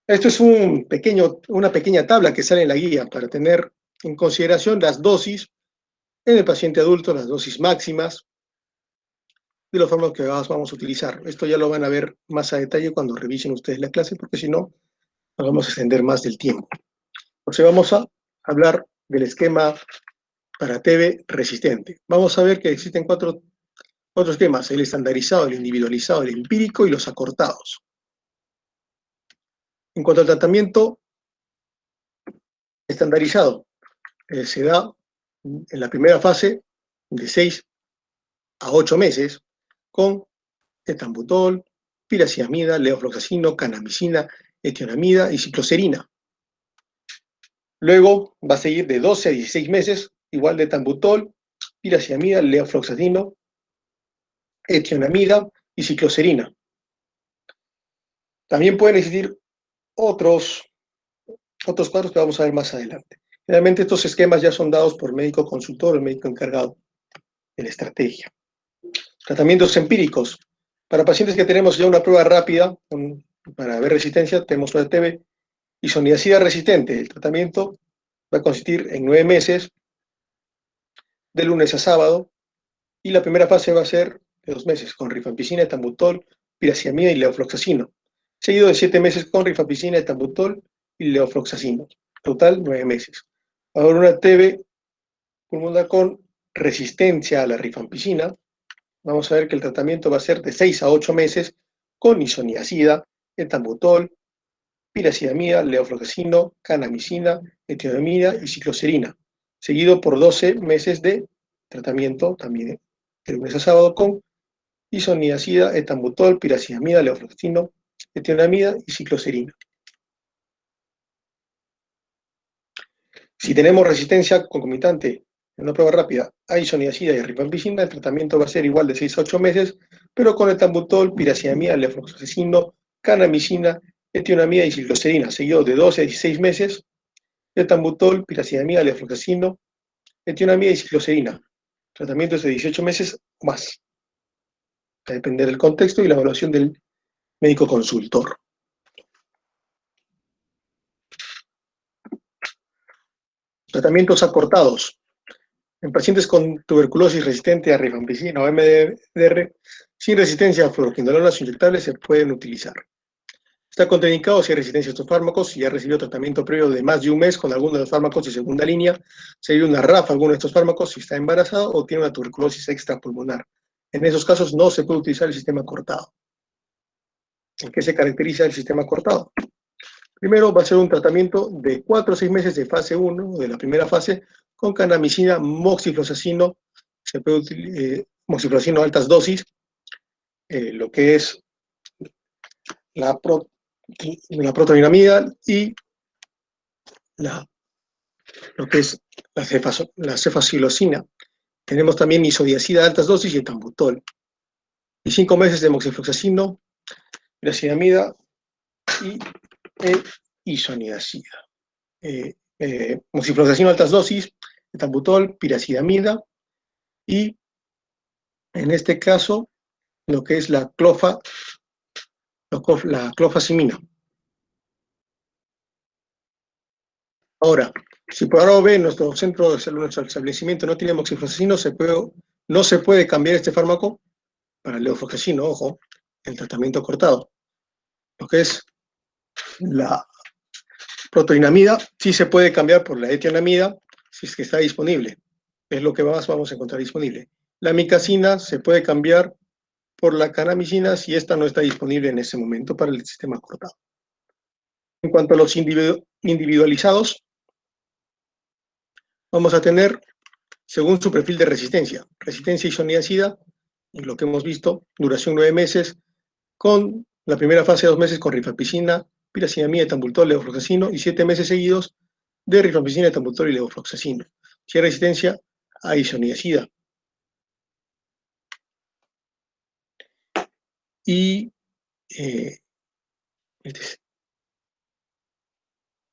Esto es una pequeña tabla que sale en la guía para tener en consideración las dosis en el paciente adulto, las dosis máximas de los fármacos que vamos a utilizar. Esto ya lo van a ver más a detalle cuando revisen ustedes la clase, porque si no, nos vamos a extender más del tiempo. Entonces vamos a hablar del esquema para TB resistente. Vamos a ver que existen cuatro esquemas: el estandarizado, el individualizado, el empírico y los acortados. En cuanto al tratamiento estandarizado. Se da en la primera fase de 6 a 8 meses con etambutol, piraciamida, levofloxacino, kanamicina, etionamida y cicloserina. Luego va a seguir de 12 a 16 meses, igual de etambutol, piraciamida, levofloxacino, etionamida y cicloserina. También pueden existir otros cuadros que vamos a ver más adelante. Generalmente estos esquemas ya son dados por médico consultor o médico encargado de la estrategia. Tratamientos empíricos. Para pacientes que tenemos ya una prueba rápida para ver resistencia, tenemos una TB isoniazida resistente. El tratamiento va a consistir en 9 meses, de lunes a sábado, y la primera fase va a ser de 2 meses, con rifampicina, etambutol, piraciamida y levofloxacino, seguido de 7 meses con rifampicina, etambutol y levofloxacino. Total, 9 meses. Ahora una TB pulmonar con resistencia a la rifampicina. Vamos a ver que el tratamiento va a ser de 6 a 8 meses con isoniazida, etambutol, piracidamida, levofloxacino, kanamicina, etionamida y cicloserina, seguido por 12 meses de tratamiento también de lunes a sábado con isoniazida, etambutol, piracidamida, levofloxacino, etionamida y cicloserina. Si tenemos resistencia concomitante en una prueba rápida a isoniazida y rifampicina, el tratamiento va a ser igual de 6 a 8 meses, pero con etambutol, piracidamida, levofloxacino, kanamicina, etionamida y cicloserina, seguido de 12 a 16 meses, etambutol, piracidamida, levofloxacino, etionamida y cicloserina. Tratamientos de 18 meses o más. Va a depender del contexto y la evaluación del médico consultor. Tratamientos acortados. En pacientes con tuberculosis resistente a rifampicina o MDR sin resistencia a fluoroquinolonas inyectables se pueden utilizar. Está contraindicado si hay resistencia a estos fármacos, si ya recibió tratamiento previo de más de un mes con alguno de los fármacos de segunda línea, si hay una RAF alguno de estos fármacos, si está embarazado o tiene una tuberculosis extrapulmonar. En esos casos no se puede utilizar el sistema cortado. ¿En qué se caracteriza el sistema cortado? Primero va a ser un tratamiento de 4 a 6 meses de fase 1, de la primera fase, con kanamicina, moxifloxacino, se puede utilizar moxifloxacino a altas dosis, lo que es la protonidamida y lo que es la cefacilocina. Tenemos también isodiazida a altas dosis y etambutol. Y 5 meses de moxifloxacino, piracidamida y isoniazida. Moxifloxacino a altas dosis, etambutol, piracidamida y en este caso lo que es la clofazimina. Ahora, si por A o B nuestro centro de nuestro establecimiento no tiene moxifloxacino, no se puede cambiar este fármaco para el levofloxacino, ojo, el tratamiento cortado. Lo que es la protoinamida sí se puede cambiar por la etionamida si es que está disponible. Es lo que más vamos a encontrar disponible. La amicacina se puede cambiar por la kanamicina si esta no está disponible en ese momento para el sistema cortado. En cuanto a los individualizados, vamos a tener, según su perfil de resistencia, resistencia isoniazida, y lo que hemos visto, duración 9 meses, con la primera fase 2 meses con rifampicina, piracinamida, etambutol, levofloxacino, y 7 meses seguidos de rifampicina, etambutol y levofloxacino. Si hay resistencia a isoniazida. Y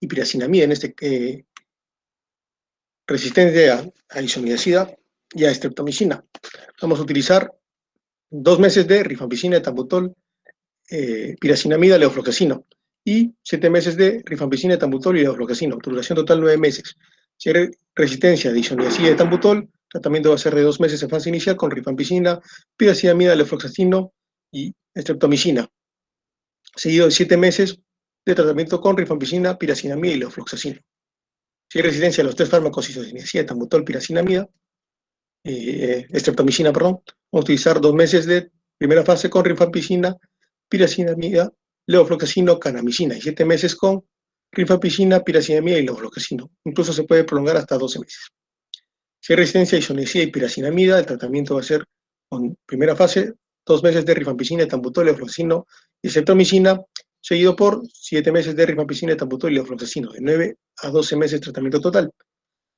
piracinamida, en este resistente a isoniazida y a streptomicina. Vamos a utilizar 2 meses de rifampicina, etambutol, piracinamida, levofloxacino y 7 meses de rifampicina, etambutol y levofloxacino. Duración total 9 meses. Si hay resistencia de isoniazida y etambutol, tratamiento va a ser de 2 meses en fase inicial con rifampicina, piracinamida, levofloxacino y streptomicina. Seguido de 7 meses de tratamiento con rifampicina, piracinamida y levofloxacino. Si hay resistencia a los 3 fármacos isoniazida, etambutol, piracinamida, streptomicina, perdón, vamos a utilizar 2 meses de primera fase con rifampicina, piracinamida, levofloxacino, kanamicina y 7 meses con rifampicina, piracinamida y levofloxacino. Incluso se puede prolongar hasta 12 meses. Si hay resistencia a isoniazida y piracinamida, el tratamiento va a ser, en primera fase, 2 meses de rifampicina, etambutol, levofloxacino y ceftriaxona, seguido por 7 meses de rifampicina, etambutol y levofloxacino, de 9 a 12 meses tratamiento total.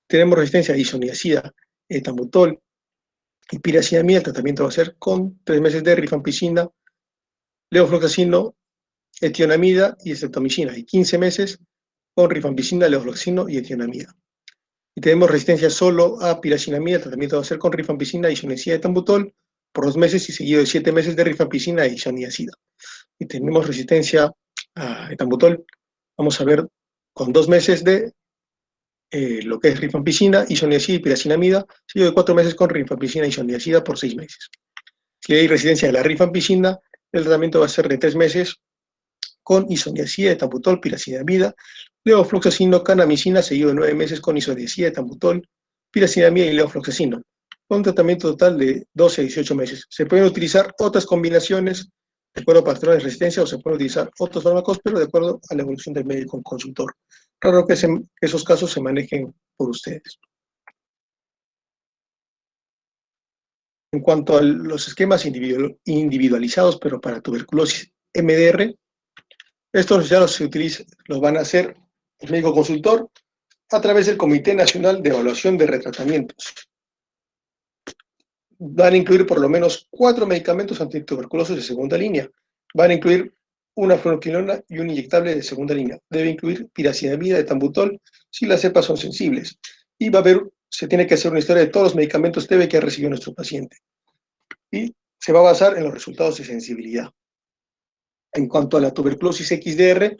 Tenemos resistencia a isoniazida, etambutol y piracinamida, el tratamiento va a ser con 3 meses de rifampicina, levofloxacino, etionamida y ceftriaxona, y 15 meses con rifampicina, levofloxacino y etionamida. Y tenemos resistencia solo a piracinamida, el tratamiento va a ser con rifampicina, isoniazida, etambutol, por 2 meses y seguido de 7 meses de rifampicina e isoniazida. Y tenemos resistencia a etambutol, vamos a ver con 2 meses de lo que es rifampicina, isoniazida y piracinamida, seguido de 4 meses con rifampicina, isoniazida por 6 meses. Si hay resistencia a la rifampicina, el tratamiento va a ser de 3 meses con isoniazida, etambutol, piracinamida, levofloxacino, kanamicina, seguido de 9 meses con isoniazida, etambutol, piracinamida y levofloxacino, con un tratamiento total de 12 a 18 meses. Se pueden utilizar otras combinaciones de acuerdo a patrones de resistencia o se pueden utilizar otros fármacos, pero de acuerdo a la evolución del médico consultor. Claro que esos casos se manejen por ustedes. En cuanto a los esquemas individualizados, pero para tuberculosis MDR, estos ya los van a hacer el médico consultor a través del Comité Nacional de Evaluación de Retratamientos. Van a incluir por lo menos 4 medicamentos antituberculosos de segunda línea. Van a incluir una fluoroquinona y un inyectable de segunda línea. Debe incluir piracinamida, etambutol, si las cepas son sensibles. Y se tiene que hacer una historia de todos los medicamentos TB que ha recibido nuestro paciente. Y se va a basar en los resultados de sensibilidad. En cuanto a la tuberculosis XDR,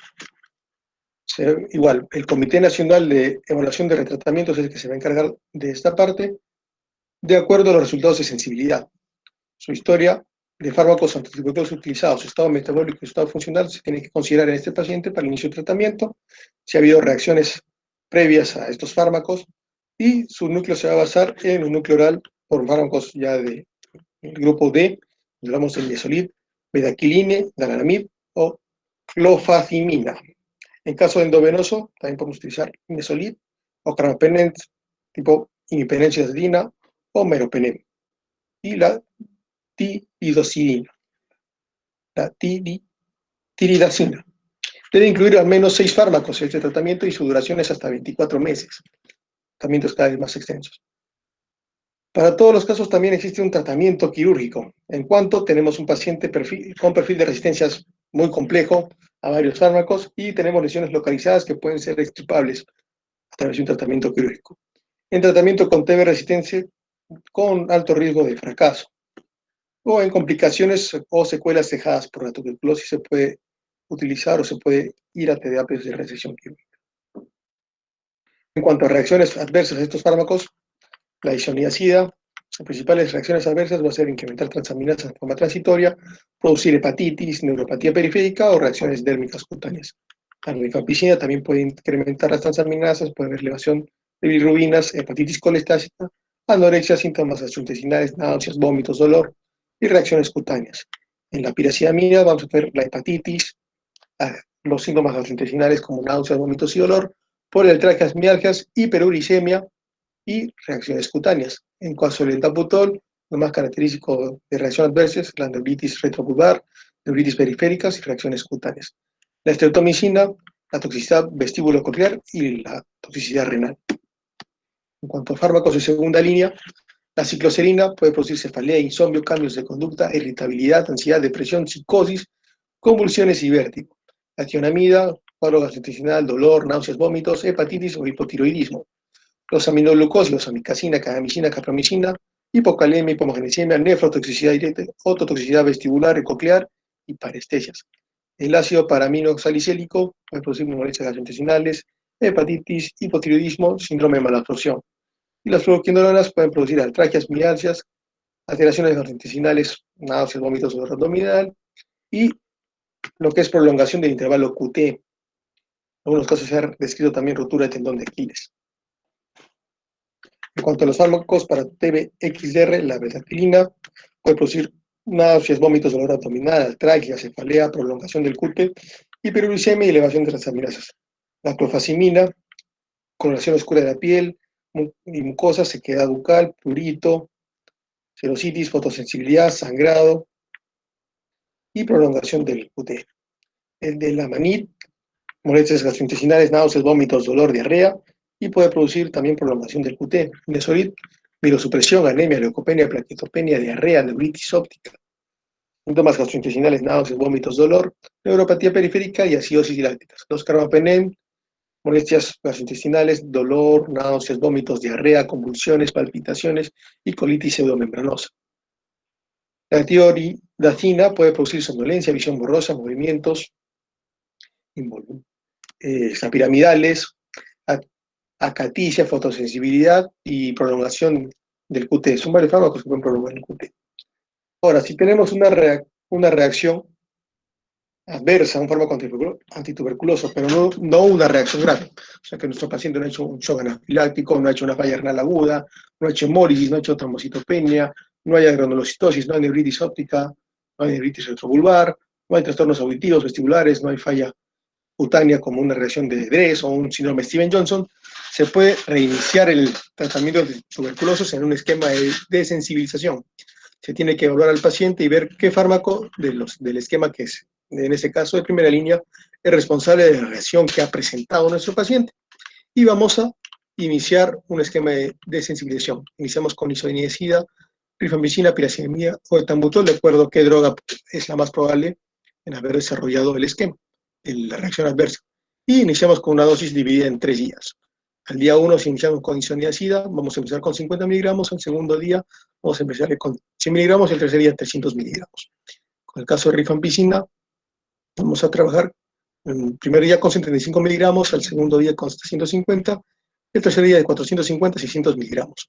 igual, el Comité Nacional de Evaluación de Retratamientos es el que se va a encargar de esta parte, de acuerdo a los resultados de sensibilidad. Su historia de fármacos antituberculosos utilizados, su estado metabólico y su estado funcional se tiene que considerar en este paciente para el inicio de tratamiento, si ha habido reacciones previas a estos fármacos, y su núcleo se va a basar en un núcleo oral por fármacos ya del grupo D, hablamos del Mesolid, bedaquiline, dalaramib o clofazimina. En caso de endovenoso, también podemos utilizar Mesolid o carbapenem tipo imipenenciclidina o meropenem. Y la tiridoxina, la tiridacina. Debe incluir al menos 6 fármacos en este tratamiento y su duración es hasta 24 meses. Tratamientos cada vez más extensos. Para todos los casos también existe un tratamiento quirúrgico, en cuanto tenemos un paciente con perfil de resistencias muy complejo a varios fármacos y tenemos lesiones localizadas que pueden ser extirpables a través de un tratamiento quirúrgico. En tratamiento con TB resistencia con alto riesgo de fracaso. O en complicaciones o secuelas dejadas por la tuberculosis se puede utilizar o se puede ir a terapias de resección quirúrgica. En cuanto a reacciones adversas de estos fármacos, la isoniazida, las principales reacciones adversas va a ser incrementar transaminasas de forma transitoria, producir hepatitis, neuropatía periférica o reacciones dérmicas cutáneas. La rifampicina también puede incrementar las transaminasas, puede haber elevación de bilirrubinas, hepatitis colestática, anorexia, síntomas gastrointestinales, náuseas, vómitos, dolor y reacciones cutáneas. En la piracinamida vamos a ver la hepatitis, los síntomas gastrointestinales como náuseas, vómitos y dolor, poliartralgias, mialgias, hiperuricemia y reacciones cutáneas. En caso del endambutol, lo más característico de reacción adversa es la neuritis retropulvar, neuritis periféricas y reacciones cutáneas. La estreptomicina, la toxicidad vestíbulo-coclear y la toxicidad renal. En cuanto a fármacos de segunda línea, la cicloserina puede producir cefalea, insomnio, cambios de conducta, irritabilidad, ansiedad, depresión, psicosis, convulsiones y vértigo. La tionamida, cuadro gastrointestinal, dolor, náuseas, vómitos, hepatitis o hipotiroidismo. Los aminoglucósidos, amicacina, cadamicina, capramicina, hipocalemia, hipomagnesemia, nefrotoxicidad directa, ototoxicidad vestibular y coclear y parestesias. El ácido paraminosalicílico puede producir molestias gastrointestinales, hepatitis, hipotiroidismo, síndrome de malabsorción. Y las fluoroquinolonas pueden producir artralgias, mialgias, alteraciones gastrointestinales, náuseas, vómitos, dolor abdominal y lo que es prolongación del intervalo QT. En algunos casos se ha descrito también rotura de tendón de Aquiles. En cuanto a los fármacos para TB-XDR, la bedaquiline puede producir náuseas, vómitos, dolor abdominal, artralgia, cefalea, prolongación del QT, hiperuricemia y elevación de transaminasas. La clofazimina, coloración oscura de la piel y mucosa, sequedad bucal, prurito, serositis, fotosensibilidad, sangrado y prolongación del QT. El de la manit, molestias gastrointestinales, náuseas, vómitos, dolor, diarrea, y puede producir también prolongación del QT. Mesorit, virosupresión, anemia, leucopenia, plaquetopenia, diarrea, neuritis óptica. Síntomas gastrointestinales, náuseas, vómitos, dolor, neuropatía periférica y acidosis láctica. Los carbapenem, molestias gastrointestinales, dolor, náuseas, vómitos, diarrea, convulsiones, palpitaciones y colitis pseudomembranosa. La tioridacina puede producir somnolencia, visión borrosa, movimientos piramidales, acaticia, fotosensibilidad y prolongación del QT. Son varios fármacos que pueden prolongar el QT. Ahora, si tenemos una reacción adversa a un fármaco antituberculoso, pero no una reacción grave, o sea que nuestro paciente no ha hecho un shock anafiláctico, no ha hecho una falla renal aguda, no ha hecho hemólisis, no ha hecho trombocitopenia, no hay granulocitosis, no hay neuritis óptica, no hay neuritis retrovulvar, no hay trastornos auditivos, vestibulares, no hay falla cutánea como una reacción de Dress o un síndrome Steven-Johnson, se puede reiniciar el tratamiento de tuberculosis en un esquema de desensibilización. Se tiene que evaluar al paciente y ver qué fármaco del esquema que es, en ese caso de primera línea, es responsable de la reacción que ha presentado nuestro paciente. Y vamos a iniciar un esquema de desensibilización. Iniciamos con isoniazida, rifampicina, piracetamida o etambutol, de acuerdo a qué droga es la más probable en haber desarrollado el esquema, la reacción adversa. Y iniciamos con una dosis dividida en 3 días. Al día 1, si iniciamos con isoniazida, vamos a empezar con 50 miligramos, al segundo día vamos a empezar con 100 miligramos y el tercer día 300 miligramos. Con el caso de rifampicina, vamos a trabajar el primer día con 135 miligramos, al segundo día con 750, el tercer día de 450 a 600 miligramos.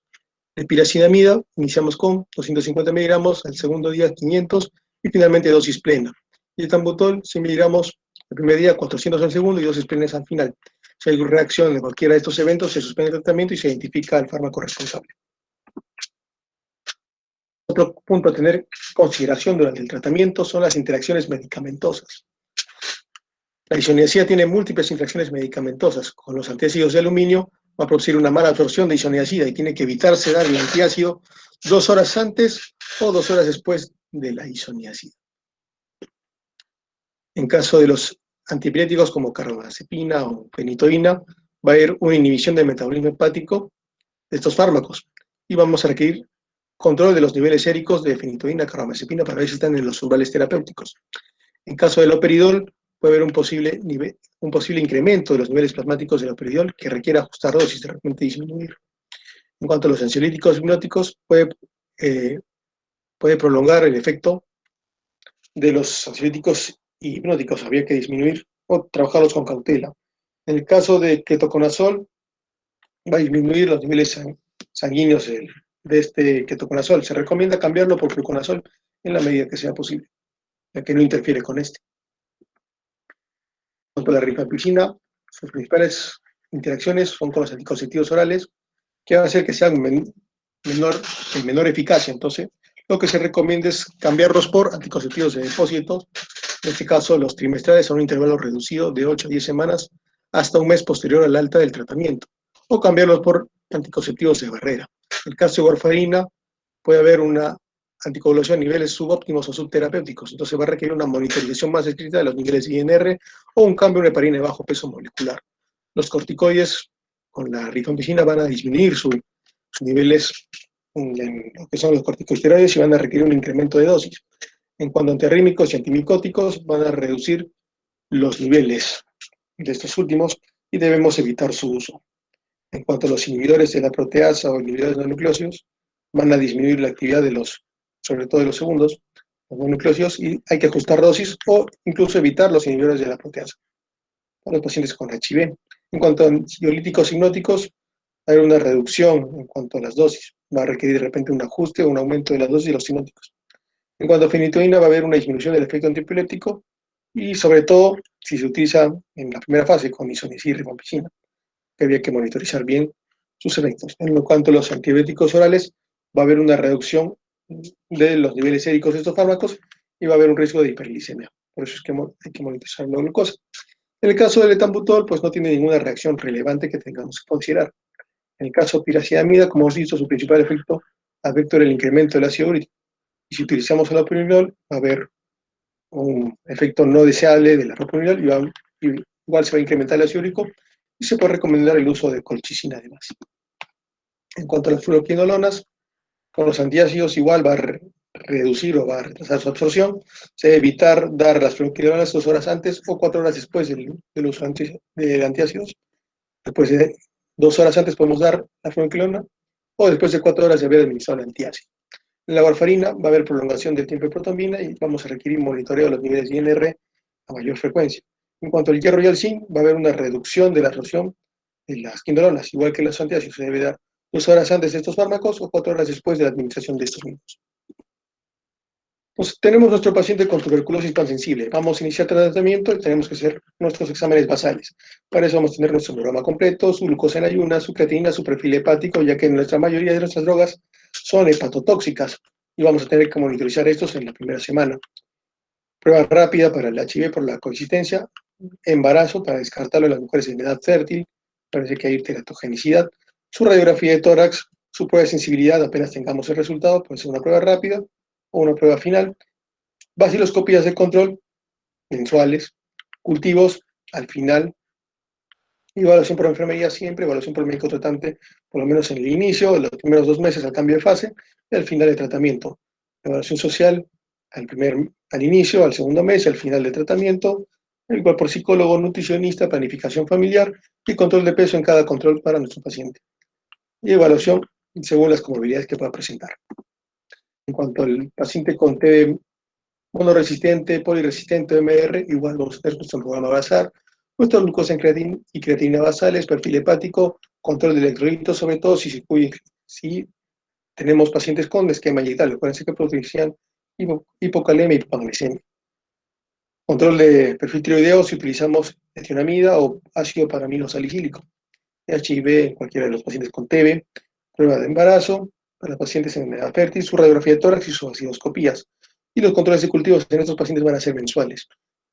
El piracinamida, iniciamos con 250 miligramos, al segundo día 500 y finalmente dosis plena. Y el tambutol, 100 miligramos el primer día, 400 al segundo y dosis plenas al final. Si hay reacción de cualquiera de estos eventos, se suspende el tratamiento y se identifica el fármaco responsable. Otro punto a tener en consideración durante el tratamiento son las interacciones medicamentosas. La isoniazida tiene múltiples interacciones medicamentosas. Con los antiácidos de aluminio va a producir una mala absorción de isoniazida y tiene que evitarse dar el antiácido 2 horas antes o 2 horas después de la isoniazida. En caso de los antipiréticos como carbamazepina o fenitoína, va a haber una inhibición del metabolismo hepático de estos fármacos y vamos a requerir control de los niveles séricos de fenitoína, carbamazepina para ver si están en los umbrales terapéuticos. En caso del operidol, puede haber un posible incremento de los niveles plasmáticos del operidol que requiere ajustar dosis, de repente disminuir. En cuanto a los ansiolíticos hipnóticos, puede prolongar el efecto de los ansiolíticos hipnóticos, habría que disminuir o trabajarlos con cautela. En el caso de ketoconazol, va a disminuir los niveles sanguíneos de este ketoconazol. Se recomienda cambiarlo por fluconazol en la medida que sea posible, ya que no interfiere con este. En cuanto a la rifampicina, sus principales interacciones son con los anticonceptivos orales, que van a hacer que sean de menor eficacia. Entonces, lo que se recomienda es cambiarlos por anticonceptivos de depósitos, en este caso los trimestrales a un intervalo reducido de 8 a 10 semanas hasta un mes posterior al alta del tratamiento, o cambiarlos por anticonceptivos de barrera. En el caso de warfarina, puede haber una anticoagulación a niveles subóptimos o subterapéuticos, entonces va a requerir una monitorización más estricta de los niveles de INR o un cambio de heparina de bajo peso molecular. Los corticoides con la rifampicina van a disminuir sus niveles en lo que son los corticosteroides y van a requerir un incremento de dosis. En cuanto a antiarrítmicos y antimicóticos, van a reducir los niveles de estos últimos y debemos evitar su uso. En cuanto a los inhibidores de la proteasa o inhibidores de nucleócidos, van a disminuir la actividad sobre todo de los segundos, los nucleócidos, y hay que ajustar dosis o incluso evitar los inhibidores de la proteasa para los pacientes con HIV. En cuanto a ansiolíticos hipnóticos, hay una reducción en cuanto a las dosis. Va a requerir de repente un ajuste o un aumento de las dosis de los hipnóticos. En cuanto a fenitoína, va a haber una disminución del efecto antiepiléptico y sobre todo si se utiliza en la primera fase con isoniazida y rifampicina, que había que monitorizar bien sus efectos. En cuanto a los antibióticos orales, va a haber una reducción de los niveles séricos de estos fármacos y va a haber un riesgo de hiperglicemia. Por eso es que hay que monitorizar la glucosa. En el caso del etambutol, pues no tiene ninguna reacción relevante que tengamos que considerar. En el caso de piracidamida, como hemos dicho, su principal efecto afecta el incremento del ácido úrico. Y si utilizamos el allopurinol, va a haber un efecto no deseable del allopurinol y igual se va a incrementar el ácido úrico y se puede recomendar el uso de colchicina además. En cuanto a las fluoroquinolonas, con los antiácidos igual va a reducir o va a retrasar su absorción. Se debe evitar dar las fluoroquinolonas 2 horas antes o 4 horas después del uso de antiácidos. Después de 2 horas antes podemos dar la fluoroquinolona o después de 4 horas de haber administrado el antiácido. En la warfarina va a haber prolongación del tiempo de protonvina y vamos a requerir monitoreo de los niveles de INR a mayor frecuencia. En cuanto al hierro y al zinc, va a haber una reducción de la absorción de las quinolonas, igual que los antiácidos. Se debe dar 2 horas antes de estos fármacos o 4 horas después de la administración de estos mismos. Pues tenemos nuestro paciente con tuberculosis pansensible. Vamos a iniciar tratamiento y tenemos que hacer nuestros exámenes basales. Para eso vamos a tener nuestro programa completo, su glucosa en ayunas, su creatinina, su perfil hepático, ya que nuestra mayoría de nuestras drogas son hepatotóxicas y vamos a tener que monitorizar estos en la primera semana. Prueba rápida para el HIV por la coexistencia, embarazo para descartarlo en las mujeres en edad fértil, parece que hay teratogenicidad, su radiografía de tórax, su prueba de sensibilidad, apenas tengamos el resultado, puede ser una prueba rápida o una prueba final, vaciloscopías de control mensuales, cultivos al final, evaluación por enfermería siempre, evaluación por el médico tratante, por lo menos en el inicio, en los primeros 2 meses al cambio de fase, y al final del tratamiento. Evaluación social al inicio, al segundo mes, al final del tratamiento, igual por psicólogo, nutricionista, planificación familiar y control de peso en cada control para nuestro paciente. Y evaluación según las comorbilidades que pueda presentar. En cuanto al paciente con TB monoresistente, poliresistente, MR, igual vamos a tener nuestro programa basal, nuestra glucosa en creatinina basales, perfil hepático, control de electrolitos, sobre todo si tenemos pacientes con esquema inyectable. Acuérdense que producían hipocalemia y hipoglucemia. Control de perfil tiroideo si utilizamos etionamida o ácido paraminosalicílico. HIV en cualquiera de los pacientes con TB, prueba de embarazo, para los pacientes en edad fértil, su radiografía de tórax y sus acidoscopías. Y los controles de cultivos en estos pacientes van a ser mensuales.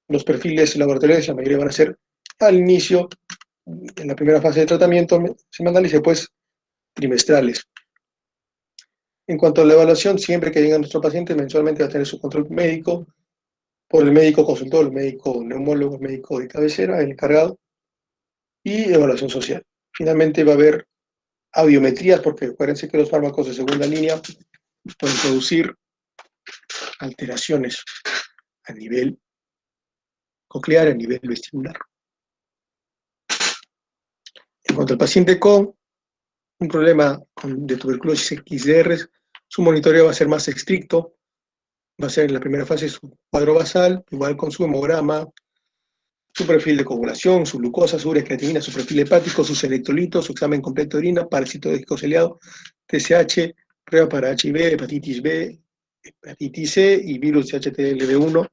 Los perfiles laboratoriales, la mayoría van a ser al inicio, en la primera fase de tratamiento semanal y después trimestrales. En cuanto a la evaluación, siempre que llega nuestro paciente, mensualmente va a tener su control médico por el médico consultor, el médico neumólogo, el médico de cabecera, el encargado, y evaluación social. Finalmente va a haber audiometrías, porque acuérdense que los fármacos de segunda línea pueden producir alteraciones a nivel coclear, a nivel vestibular. En cuanto al paciente con un problema de tuberculosis XDR, su monitoreo va a ser más estricto, va a ser en la primera fase su cuadro basal, igual con su hemograma, su perfil de coagulación, su glucosa, su urea creatinina, su perfil hepático, sus electrolitos, su examen completo de orina, parasitológico celiado, TSH, prueba para HIV, hepatitis B, hepatitis C y virus de HTLV1,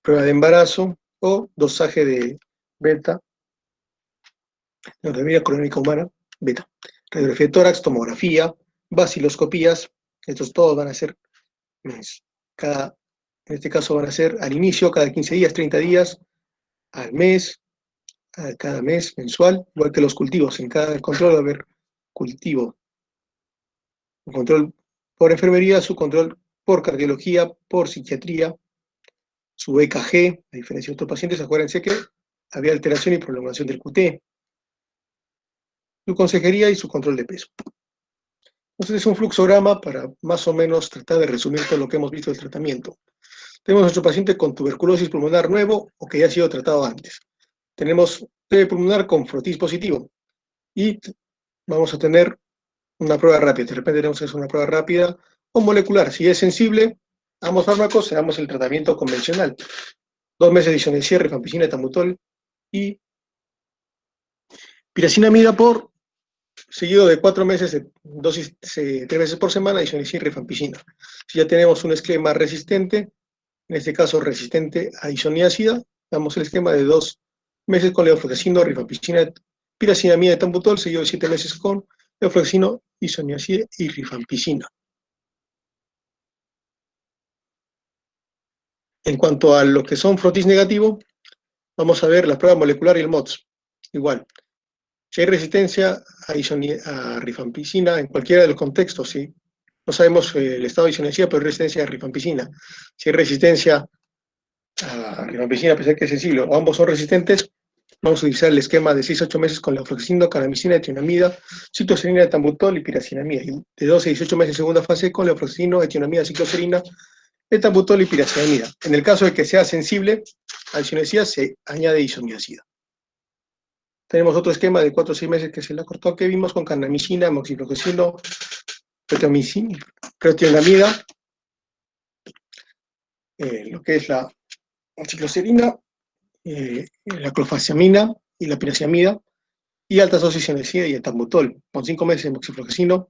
prueba de embarazo o dosaje de beta, neurometría cronónica humana, beta, radiografía de tórax, tomografía, vaciloscopías, estos todos van a ser, en este caso van a ser al inicio, cada 15 días, 30 días, al mes, a cada mes mensual, igual que los cultivos, en cada control va a haber cultivo, un control por enfermería, su control por cardiología, por psiquiatría, su EKG, a diferencia de otros pacientes, acuérdense que había alteración y prolongación del QT, su consejería y su control de peso. Entonces es un fluxograma para más o menos tratar de resumir todo lo que hemos visto del tratamiento. Tenemos a nuestro paciente con tuberculosis pulmonar nuevo o que ya ha sido tratado antes. Tenemos TB pulmonar con frotis positivo y vamos a tener una prueba rápida. De repente tenemos que hacer una prueba rápida o molecular. Si es sensible, ambos fármacos, damos el tratamiento convencional. 2 meses de isoniazid, rifampicina, etambutol y piracinamida seguido de 4 meses de dosis 3 veces por semana, isoniazid, rifampicina. Si ya tenemos un esquema resistente, en este caso resistente a isoniazida, damos el esquema de 2 meses con levofloxacino, rifampicina, piracinamida, etambutol, seguido de 7 meses con levofloxacino, isoniazid y rifampicina. En cuanto a lo que son frotis negativo, Vamos a ver la prueba molecular y el MOTS. Igual. Si hay resistencia a rifampicina en cualquiera de los contextos, ¿sí? No sabemos el estado de isonergia, pero hay resistencia a rifampicina. Si hay resistencia a rifampicina, a pesar que es sensible, o ambos son resistentes, vamos a utilizar el esquema de 6 a 8 meses con levofloxacino, calamicina, etionamida, citocerina, etambutol y piracinamida. Y de 12 a 18 meses en segunda fase con levofloxacino, etionamida, cicloserina, etambutol y piracinamida. En el caso de que sea sensible a isonergia, se añade isoniazida. Tenemos otro esquema de 4 o 6 meses que se la cortó, que vimos con cannamicina, moxifloxacino, pretionamida, lo que es la cicloserina, la clofazimina y la piraciamida, y altas dosis de NSAID y etambutol, con 5 meses de moxifloxacino,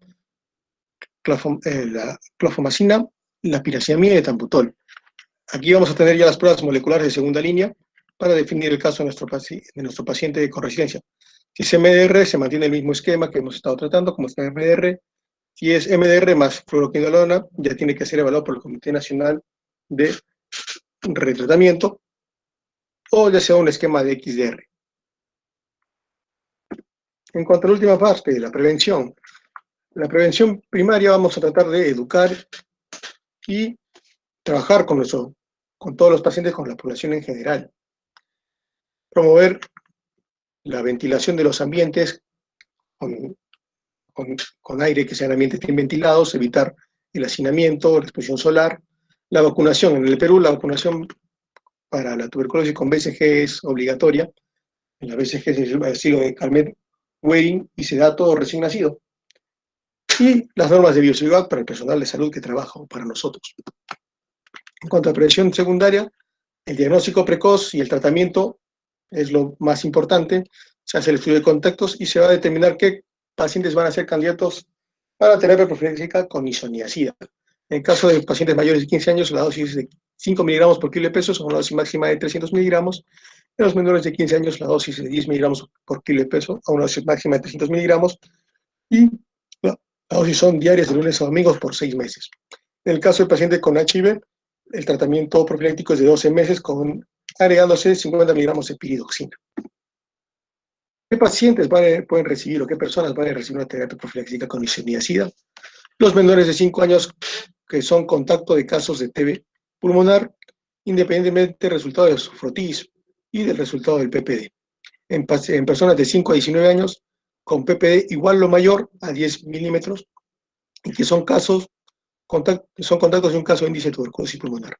la clofamacina, la piraciamida y etambutol. Aquí vamos a tener ya las pruebas moleculares de segunda línea para definir el caso de nuestro paciente con resistencia. Si es MDR, se mantiene el mismo esquema que hemos estado tratando, como es MDR. Si es MDR más fluoroquinolona, ya tiene que ser evaluado por el Comité Nacional de Retratamiento, o ya sea un esquema de XDR. En cuanto a la última parte, la prevención primaria vamos a tratar de educar y trabajar con todos los pacientes, con la población en general. Promover la ventilación de los ambientes con aire, que sean ambientes bien ventilados, evitar el hacinamiento, la exposición solar. La vacunación, en el Perú la vacunación para la tuberculosis con BCG es obligatoria. En la BCG se sigue de Calmet, Waring y Sedato recién nacido. Y las normas de bioseguridad para el personal de salud que trabaja para nosotros. En cuanto a prevención secundaria, el diagnóstico precoz y el tratamiento es lo más importante. Se hace el estudio de contactos y se va a determinar qué pacientes van a ser candidatos para terapia profiláctica con isoniazida. En el caso de pacientes mayores de 15 años, la dosis es de 5 miligramos por kilo de peso, con una dosis máxima de 300 miligramos. En los menores de 15 años, la dosis es de 10 miligramos por kilo de peso, a una dosis máxima de 300 miligramos. Y la dosis son diarias de lunes a domingos por 6 meses. En el caso del paciente con HIV, el tratamiento profiláctico es de 12 meses, agregándose 50 miligramos de piridoxina. ¿Qué pacientes pueden recibir o qué personas van a recibir una terapia profiláctica con isoniazida? Los menores de 5 años que son contacto de casos de TB pulmonar, independientemente del resultado de su frotis y del resultado del PPD. En personas de 5 a 19 años con PPD igual o mayor a 10 milímetros y que son contactos de un caso de índice de tuberculosis pulmonar.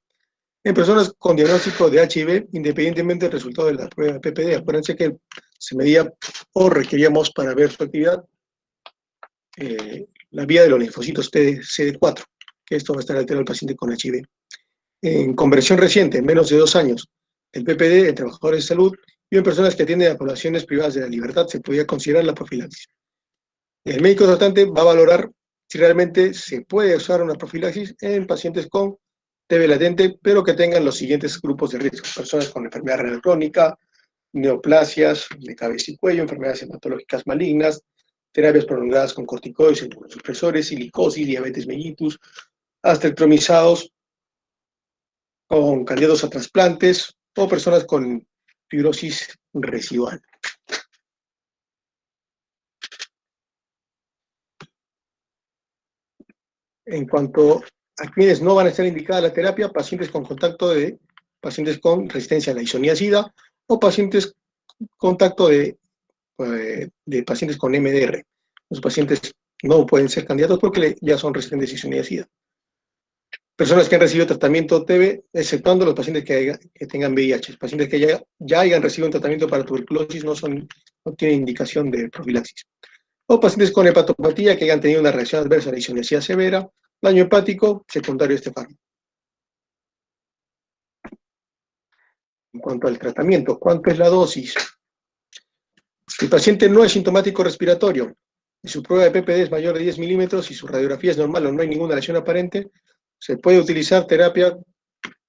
En personas con diagnóstico de HIV, independientemente del resultado de la prueba de PPD, acuérdense que se medía o requeríamos para ver su actividad la vía de los linfocitos CD4, que esto va a estar alterado al paciente con HIV. En conversión reciente, en menos de 2 años, el PPD en trabajadores de salud y en personas que atienden a poblaciones privadas de la libertad se podía considerar la profilaxis. El médico tratante va a valorar si realmente se puede usar una profilaxis en pacientes con TB latente, pero que tengan los siguientes grupos de riesgo: personas con enfermedad renal crónica, neoplasias de cabeza y cuello, enfermedades hematológicas malignas, terapias prolongadas con corticoides, inmunosupresores, silicosis, diabetes mellitus, astectomizados con candidatos a trasplantes o personas con fibrosis residual. En cuanto a quienes no van a estar indicada la terapia, pacientes con pacientes con resistencia a la isoniazida o pacientes contacto de pacientes con MDR. Los pacientes no pueden ser candidatos porque ya son resistentes a isoniazida. Personas que han recibido tratamiento TB, exceptuando los pacientes que tengan VIH. Pacientes que ya hayan recibido un tratamiento para tuberculosis no tienen indicación de profilaxis. O pacientes con hepatopatía que hayan tenido una reacción adversa a la isoniazida severa, daño hepático secundario a este fármaco. En cuanto al tratamiento, ¿cuánto es la dosis? Si el paciente no es sintomático respiratorio y su prueba de PPD es mayor de 10 milímetros y su radiografía es normal o no hay ninguna lesión aparente, se puede utilizar terapia,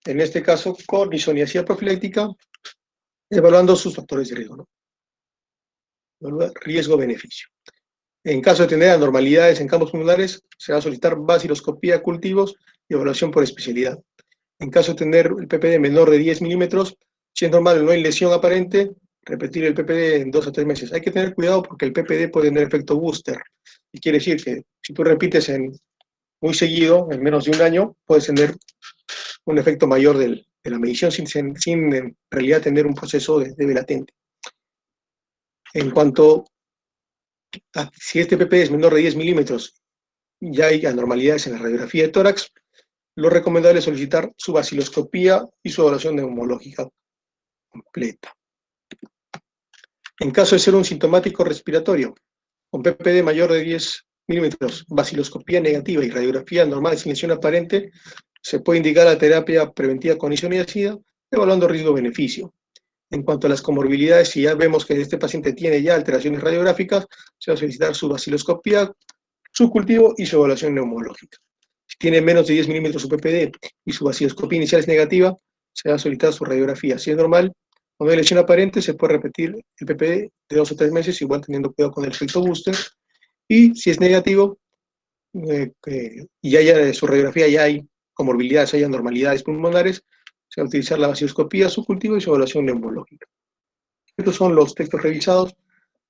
en este caso, con isoniazida profiláctica, evaluando sus factores de riesgo, ¿no? Riesgo-beneficio. En caso de tener anormalidades en campos pulmonares, se va a solicitar vaciloscopía, cultivos y evaluación por especialidad. En caso de tener el PPD menor de 10 milímetros, Si es normal, no hay lesión aparente, repetir el PPD en 2 a 3 meses. Hay que tener cuidado porque el PPD puede tener efecto booster. Y quiere decir que si tú repites muy seguido, en menos de un año, puedes tener un efecto mayor de la medición sin en realidad tener un proceso de latente. En cuanto a si este PPD es menor de 10 milímetros, ya hay anormalidades en la radiografía de tórax, lo recomendable es solicitar su vaciloscopía y su evaluación neumológica completa. En caso de ser un sintomático respiratorio, con PPD mayor de 10 milímetros, vaciloscopía negativa y radiografía normal sin lesión aparente, se puede indicar la terapia preventiva con isoniazida, evaluando riesgo-beneficio. En cuanto a las comorbilidades, si ya vemos que este paciente tiene ya alteraciones radiográficas, se va a solicitar su vaciloscopía, su cultivo y su evaluación neumológica. Si tiene menos de 10 milímetros su PPD y su vaciloscopía inicial es negativa, se va a solicitar su radiografía. Si es normal, cuando hay lesión aparente, se puede repetir el PPD de 2 o 3 meses, igual teniendo cuidado con el efecto booster. Y si es negativo, y ya su radiografía ya hay comorbilidades, hay anormalidades pulmonares, se va a utilizar la vaciloscopía, su cultivo y su evaluación neumológica. Estos son los textos revisados.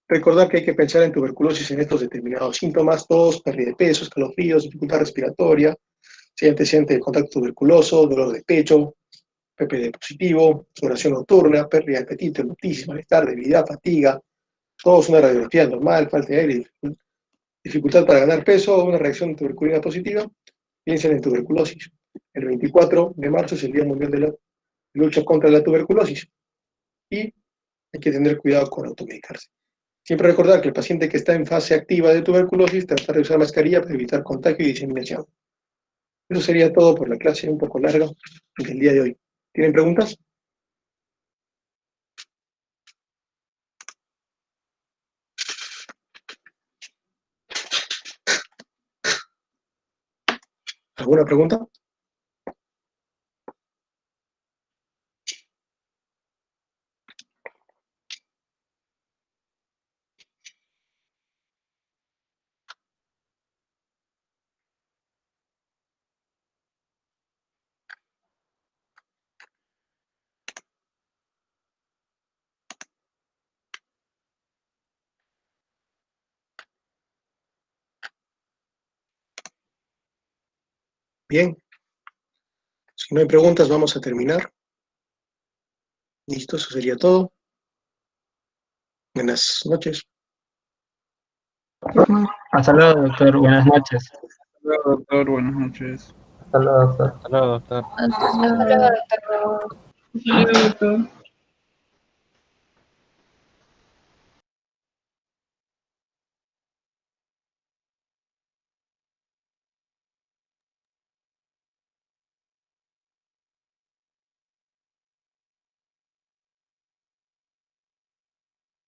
Recordar que hay que pensar en tuberculosis en estos determinados síntomas: tos, pérdida de peso, escalofríos, dificultad respiratoria, si hay antecedente de contacto tuberculoso, dolor de pecho, PPD positivo, sudoración nocturna, pérdida de apetito, hemoptisis, malestar, debilidad, fatiga, todos una radiografía normal, falta de aire, dificultad para ganar peso, una reacción tuberculina positiva, piensen en tuberculosis. El 24 de marzo es el Día Mundial de la Lucha contra la Tuberculosis y hay que tener cuidado con automedicarse. Siempre recordar que el paciente que está en fase activa de tuberculosis tratar de usar mascarilla para evitar contagio y diseminación. Eso sería todo por la clase un poco larga del día de hoy. ¿Tienen preguntas? ¿Alguna pregunta? Bien. Si no hay preguntas, vamos a terminar. Listo, eso sería todo. Buenas noches. Hasta luego, doctor. Buenas noches. Hasta luego, doctor. Buenas noches. Hasta luego, doctor. Hasta luego, doctor. Hasta luego. Hasta luego, doctor.